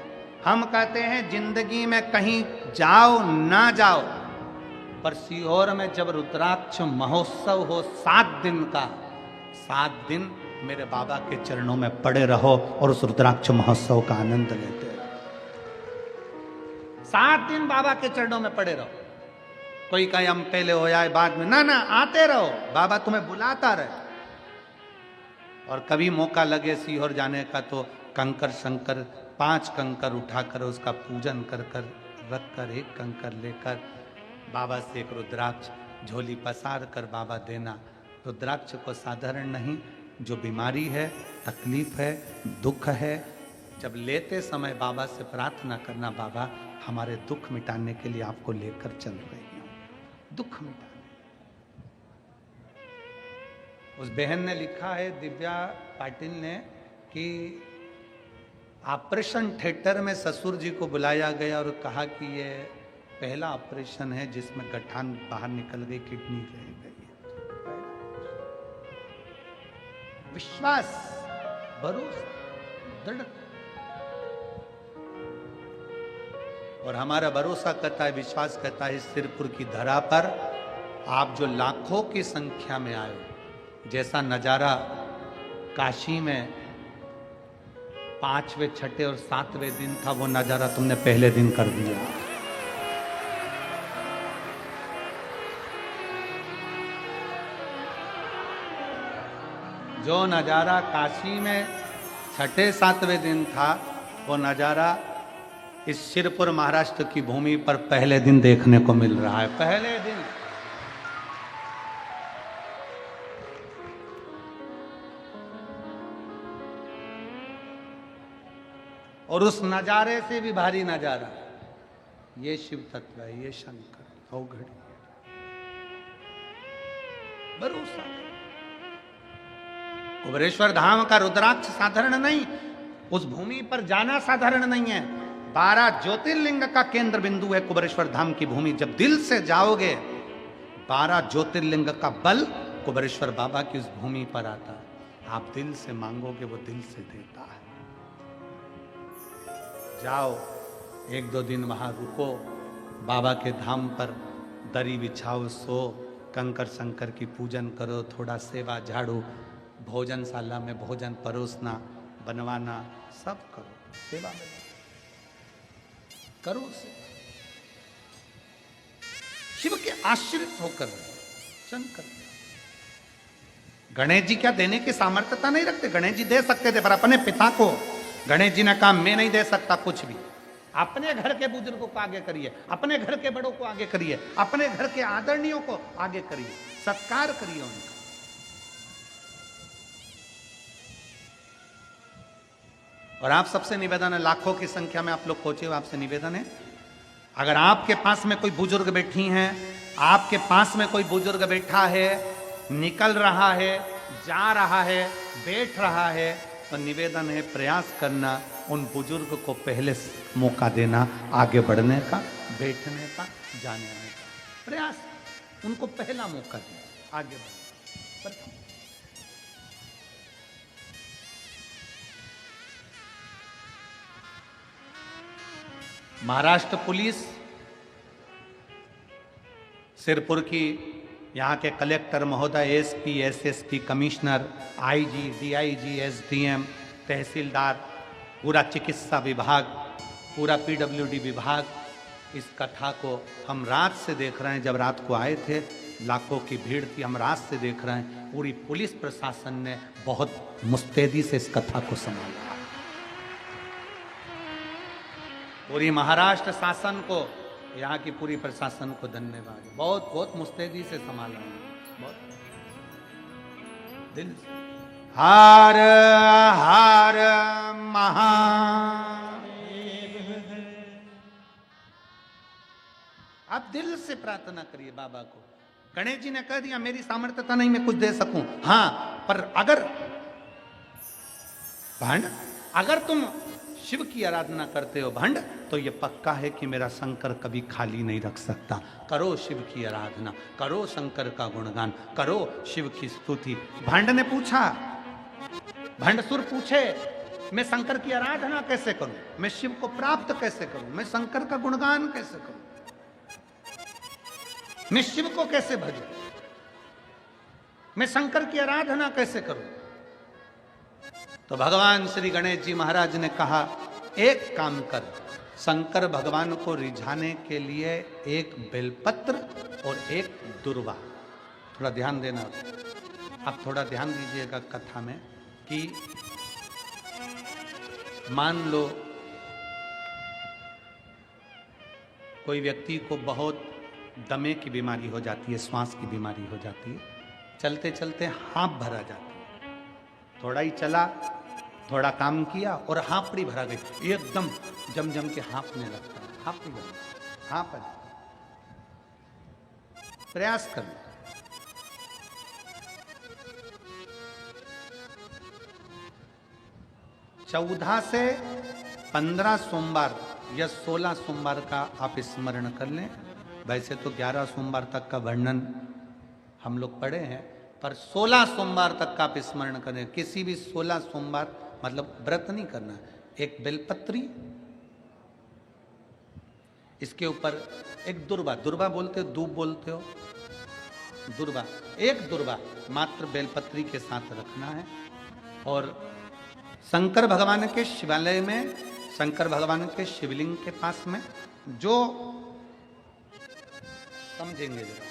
हम कहते हैं जिंदगी में कहीं जाओ ना जाओ, पर सीहोर में जब रुद्राक्ष महोत्सव हो 7 दिन का, 7 दिन मेरे बाबा के चरणों में पड़े रहो और उस रुद्राक्ष महोत्सव का आनंद लेते रहो। 7 दिन बाबा के चरणों में पड़े रहो। कोई कहे हम पहले हो जाए बाद में, ना ना, आते रहो, बाबा तुम्हें बुलाता रहे। और कभी मौका लगे सीहोर जाने का तो कंकर शंकर 5 कंकर उठाकर उसका पूजन कर कर रख कर 1 कंकर लेकर बाबा से एक रुद्राक्ष झोली पसार कर बाबा देना। रुद्राक्ष को साधारण नहीं, जो बीमारी है, तकलीफ है, दुख है, जब लेते समय बाबा से प्रार्थना करना, बाबा हमारे दुख मिटाने के लिए आपको लेकर चल रही हूं, दुख मिटाने। उस बहन ने लिखा है, दिव्या पाटिल ने, कि ऑपरेशन थिएटर में ससुर जी को बुलाया गया और कहा कि ये पहला ऑपरेशन है जिसमें गठान बाहर निकल गई, किडनी रह गई। विश्वास, भरोसा, दृढ़। और हमारा भरोसा कहता है, विश्वास कहता है, सिरपुर की धरा पर आप जो लाखों की संख्या में आए, जैसा नजारा काशी में 5वें, 6ठे और 7वें दिन था, वो नजारा तुमने पहले दिन कर दिया। जो नजारा काशी में 6ठे, 7वें दिन था, वो नजारा इस सिरपुर महाराष्ट्र की भूमि पर पहले दिन देखने को मिल रहा है। पहले दिन। और उस नजारे से भी भारी नजारा, ये शिव तत्व है, ये शंकर अवघड़ी भरोसा। कुबेरेश्वर धाम का रुद्राक्ष साधारण नहीं, उस भूमि पर जाना साधारण नहीं है। 12 ज्योतिर्लिंग का केंद्र बिंदु है कुबेरेश्वर धाम की भूमि। जब दिल से जाओगे, 12 ज्योतिर्लिंग का बल कुबेरेश्वर बाबा की उस भूमि पर आता है। आप दिल से मांगोगे, वो दिल से देता है। जाओ, 1-2 दिन वहां रुको, बाबा के धाम पर दरी बिछाओ, सो, कंकर शंकर की पूजन करो, थोड़ा सेवा झाड़ू, भोजनशाला में भोजन परोसना, बनवाना, सब करो, सेवा में करो सेवा। शिव के आश्रित होकर शंकर। गणेश जी क्या देने की सामर्थ्यता नहीं रखते? गणेश जी दे सकते थे, पर अपने पिता को गणेश जी ने कहा मैं नहीं दे सकता कुछ भी। अपने घर के बुजुर्गों को आगे करिए, अपने घर के बड़ों को आगे करिए, अपने घर के आदरणीयों को आगे करिए, सत्कार करिए उनका। और आप सबसे निवेदन है, लाखों की संख्या में आप लोग पहुंचे हो, आपसे निवेदन है, अगर आपके पास में कोई बुजुर्ग बैठी हैं, आपके पास में कोई बुजुर्ग बैठा है, निकल रहा है, जा रहा है, बैठ रहा है, तो निवेदन है, प्रयास करना उन बुजुर्ग को पहले मौका देना, आगे बढ़ने का, बैठने का, जाने आने का प्रयास, उनको पहला मौका देना, आगे बढ़ने। महाराष्ट्र पुलिस, सिरपुर की यहाँ के कलेक्टर महोदय, SP, SSP, commissioner, IG, DIG, SDM, tehsildar, पूरा चिकित्सा विभाग, पूरा पीडब्ल्यूडी विभाग, इस कथा को हम रात से देख रहे हैं। जब रात को आए थे, लाखों की भीड़ थी, हम रात से देख रहे हैं। पूरी पुलिस प्रशासन ने बहुत मुस्तैदी से इस कथा को संभाला। पूरी महाराष्ट्र शासन को, यहाँ की पूरी प्रशासन को धन्यवाद। बहुत बहुत मुस्तैदी से संभाला। दिल से हर हर महा। आप दिल से प्रार्थना करिए बाबा को। गणेश जी ने कह दिया मेरी सामर्थ्यता नहीं मैं कुछ दे सकूं, हां पर अगर भंड अगर तुम शिव की आराधना करते हो भंड, तो ये पक्का है कि मेरा शंकर कभी खाली नहीं रख सकता। करो शिव की आराधना, करो शंकर का गुणगान, करो शिव की स्तुति। भंड ने पूछा, भंडसुर पूछे मैं शंकर की आराधना कैसे करूं, मैं शिव को प्राप्त कैसे करूं, मैं शंकर का गुणगान कैसे करूं, मैं शिव को कैसे भजूं, मैं शंकर की आराधना कैसे करूं। तो भगवान श्री गणेश जी महाराज ने कहा एक काम कर, शंकर भगवान को रिझाने के लिए एक बेलपत्र और एक दुर्वा। थोड़ा ध्यान देना, आप थोड़ा ध्यान दीजिएगा कथा में कि मान लो कोई व्यक्ति को बहुत दमे की बीमारी हो जाती है, श्वास की बीमारी हो जाती है, चलते चलते हाँफ भरा जाती है। थोड़ा ही चला, थोड़ा काम किया और हाँफड़ी भरा गई, एकदम जम जम के हाँफने लगता है। हाँफड़ी भरा, हाँफ प्रयास करना। चौदह से 15 सोमवार या 16 सोमवार का आप स्मरण कर लें। वैसे तो 11 सोमवार तक का वर्णन हम लोग पढ़े हैं, पर 16 सोमवार तक का आप स्मरण करें। किसी भी 16 सोमवार मतलब व्रत नहीं करना। एक बेलपत्री, इसके ऊपर एक दुर्वा, दुर्वा बोलते हो, दूब बोलते हो, दुर्वा, एक दुर्वा मात्र बेलपत्री के साथ रखना है। और शंकर भगवान के शिवालय में, शंकर भगवान के शिवलिंग के पास में, जो समझेंगे जरा,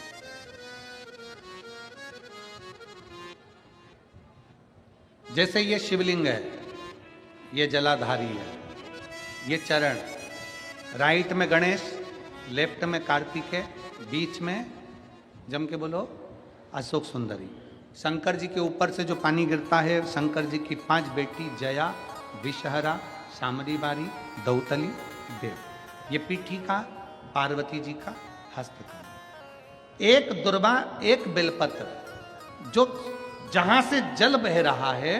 जैसे ये शिवलिंग है, ये जलाधारी है, ये चरण, राइट में गणेश, लेफ्ट में कार्तिकेय, बीच में जम के बोलो अशोक सुंदरी। शंकर जी के ऊपर से जो पानी गिरता है, शंकर जी की 5 बेटी जया, विषहरा, शामरीबारी, दौतली, देव। ये पीठी का, पार्वती जी का हस्त का। एक दुर्वा, एक बेलपत्र, जो जहां से जल बह रहा है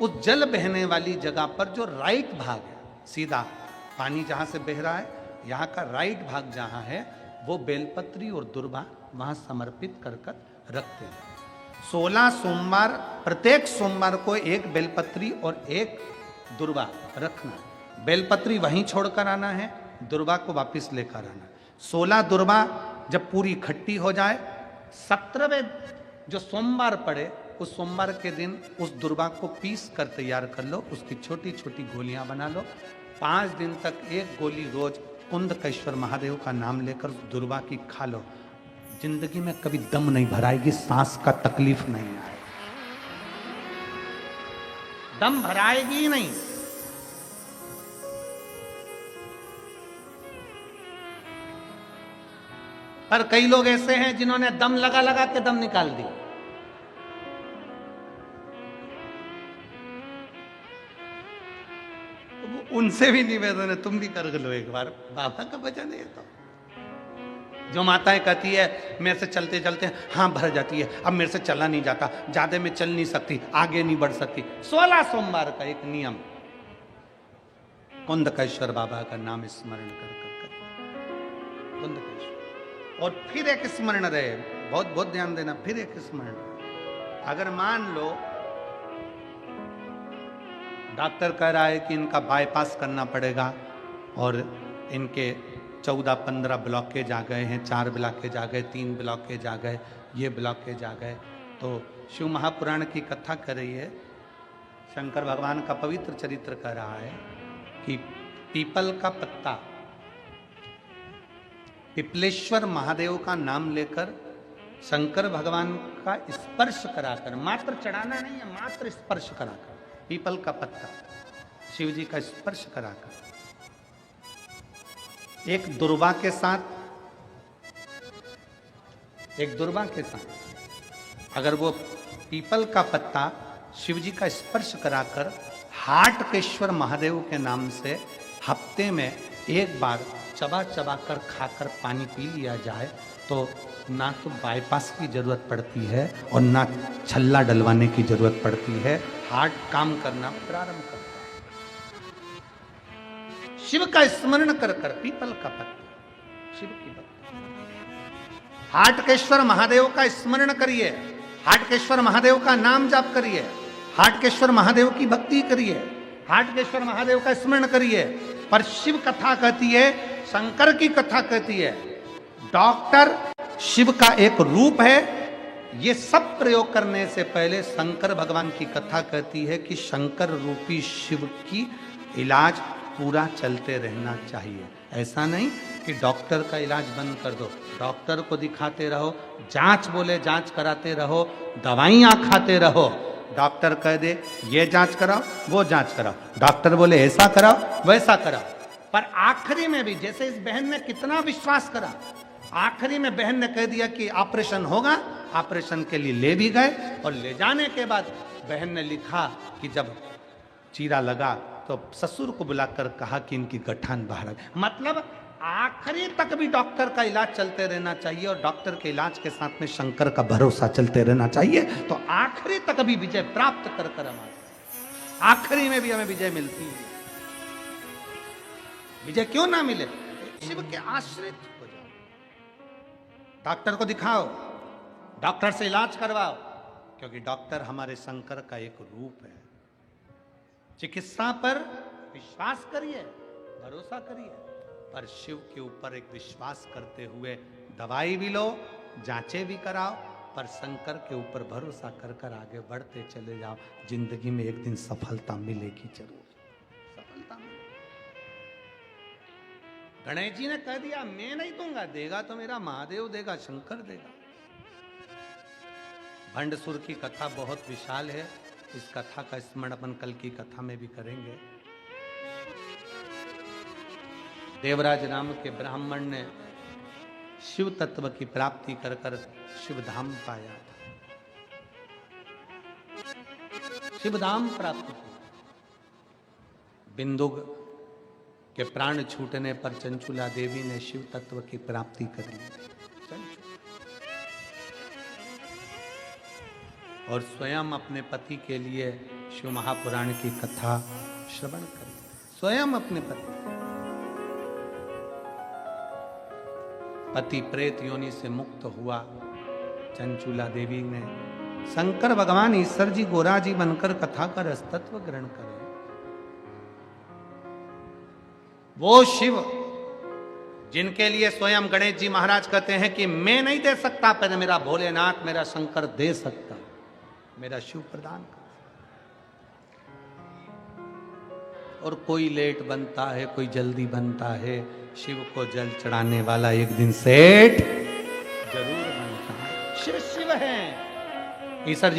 उस जल बहने वाली जगह पर जो राइट भाग है, सीधा पानी जहां से बह रहा है, यहाँ का राइट भाग जहां है, वो बेलपत्री और दुर्वा वहां समर्पित कर रखते हैं। 16 सोमवार, प्रत्येक सोमवार को एक बेलपत्री और एक दुर्वा रखना है। बेलपत्री वहीं छोड़कर आना है, दुर्वा को वापस लेकर आना है। 16 दुर्वा जब पूरी इकट्ठी हो जाए, 17वें जो सोमवार पड़े उस सोमवार के दिन उस दुर्वा को पीस कर तैयार कर लो, उसकी छोटी छोटी गोलियां बना लो। 5 दिन तक एक गोली रोज कुंदकेश्वर महादेव का नाम लेकर उस दुर्वा की खा लो। जिंदगी में कभी दम नहीं भराएगी, सांस का तकलीफ नहीं आएगा, दम भराएगी नहीं। पर कई लोग ऐसे हैं जिन्होंने दम लगा लगा के दम निकाल दी। उनसे भी निवेदन है, तुम भी कर लो एक बार, बाबा का भजन है। तो जो माताएं कहती है मेरे से चलते चलते हाँ भर जाती है, अब मेरे से चला नहीं जाता, ज्यादा में चल नहीं सकती, आगे नहीं बढ़ सकती। 16 सोमवार का एक नियम, कुंदकेश्वर बाबा का नाम स्मरण कर कुंदकेश्वर। और फिर एक स्मरण रहे, बहुत बहुत ध्यान देना, फिर एक स्मरण रहे। अगर मान लो डॉक्टर कह रहा है कि इनका बाईपास करना पड़ेगा और इनके 14-15 ब्लॉकेज आ गए हैं, 4 ब्लॉकेज आ गए, 3 ब्लॉकेज आ गए, ये ब्लॉकेज आ गए, तो शिव महापुराण की कथा कर रही है, शंकर भगवान का पवित्र चरित्र कह रहा है कि पीपल का पत्ता, पिपलेश्वर महादेव का नाम लेकर शंकर भगवान का स्पर्श कराकर, मात्र चढ़ाना नहीं है, मात्र स्पर्श कराकर, पीपल का पत्ता शिव जी का स्पर्श कराकर, एक दुर्वा के साथ, एक दुर्वा के साथ अगर वो पीपल का पत्ता शिव जी का स्पर्श कराकर हाटकेश्वर महादेव के नाम से हफ्ते में एक बार चबा चबा कर खाकर पानी पी लिया जाए तो ना तो बाईपास की जरूरत पड़ती है और ना छल्ला डलवाने की जरूरत पड़ती है। हार्ट काम करना प्रारंभ करता है। शिव का स्मरण कर कर पीपल का पत्ता शिव की भक्ति, हाटकेश्वर महादेव का स्मरण करिए, हाटकेश्वर महादेव का नाम जाप करिए, हाटकेश्वर महादेव की भक्ति करिए, हाटकेश्वर महादेव का स्मरण करिए। पर शिव कथा कहती है, शंकर की कथा कहती है, डॉक्टर शिव का एक रूप है। ये सब प्रयोग करने से पहले शंकर भगवान की कथा कहती है कि शंकर रूपी शिव की इलाज पूरा चलते रहना चाहिए। ऐसा नहीं कि डॉक्टर का इलाज बंद कर दो, डॉक्टर को दिखाते रहो, जांच बोले जांच कराते रहो, दवाइयां खाते रहो। डॉक्टर कह दे ये जांच कराओ वो जांच कराओ, डॉक्टर बोले ऐसा कराओ वैसा कराओ, पर आखिरी में भी जैसे इस बहन ने कितना विश्वास करा, आखिरी में बहन ने कह दिया कि ऑपरेशन होगा, ऑपरेशन के लिए ले भी गए और ले जाने के बाद बहन ने लिखा कि जब चीरा लगा तो ससुर को बुलाकर कहा कि इनकी गठान बाहर आ गई। मतलब आखिरी तक भी डॉक्टर का इलाज चलते रहना चाहिए और डॉक्टर के इलाज के साथ में शंकर का भरोसा चलते रहना चाहिए, तो आखिरी तक भी विजय प्राप्त कर कर हमारे आखिरी में भी हमें विजय मिलती है। विजय क्यों ना मिले? शिव के आश्रित हो जाओ, डॉक्टर को दिखाओ, डॉक्टर से इलाज करवाओ, क्योंकि डॉक्टर हमारे शंकर का एक रूप है। चिकित्सा पर विश्वास करिए, भरोसा करिए, पर शिव के ऊपर एक विश्वास करते हुए दवाई भी लो, जांचें भी कराओ, पर शंकर के ऊपर भरोसा कर कर आगे बढ़ते चले जाओ। जिंदगी में एक दिन सफलता मिलेगी, जरूर सफलता मिलेगी। गणेश जी ने कह दिया मैं नहीं दूंगा, देगा तो मेरा महादेव देगा, शंकर देगा। भंडसुर की कथा बहुत विशाल है, इस कथा का स्मरण अपन कल की कथा में भी करेंगे। देवराज नाम के ब्राह्मण ने शिव तत्व की प्राप्ति कर कर शिव धाम पाया, शिव धाम प्राप्त किया। बिंदुग के प्राण छूटने पर चंचुला देवी ने शिव तत्व की प्राप्ति कर ली और स्वयं अपने पति के लिए शिव महापुराण की कथा श्रवण कर, स्वयं अपने पति प्रेत योनि से मुक्त हुआ। चंचुला देवी ने शंकर भगवान ईश्वर जी गोरा जी बनकर कथा का रसतत्व ग्रहण करे। वो शिव जिनके लिए स्वयं गणेश जी महाराज कहते हैं कि मैं नहीं दे सकता, पर मेरा भोलेनाथ मेरा शंकर दे सकता, मेरा शिव प्रदान कर। और कोई लेट बनता है, कोई जल्दी बनता है, शिव को जल चढ़ाने वाला एक दिन सेठ जरूर बनता है। शिव शिव है। ईश्वर जी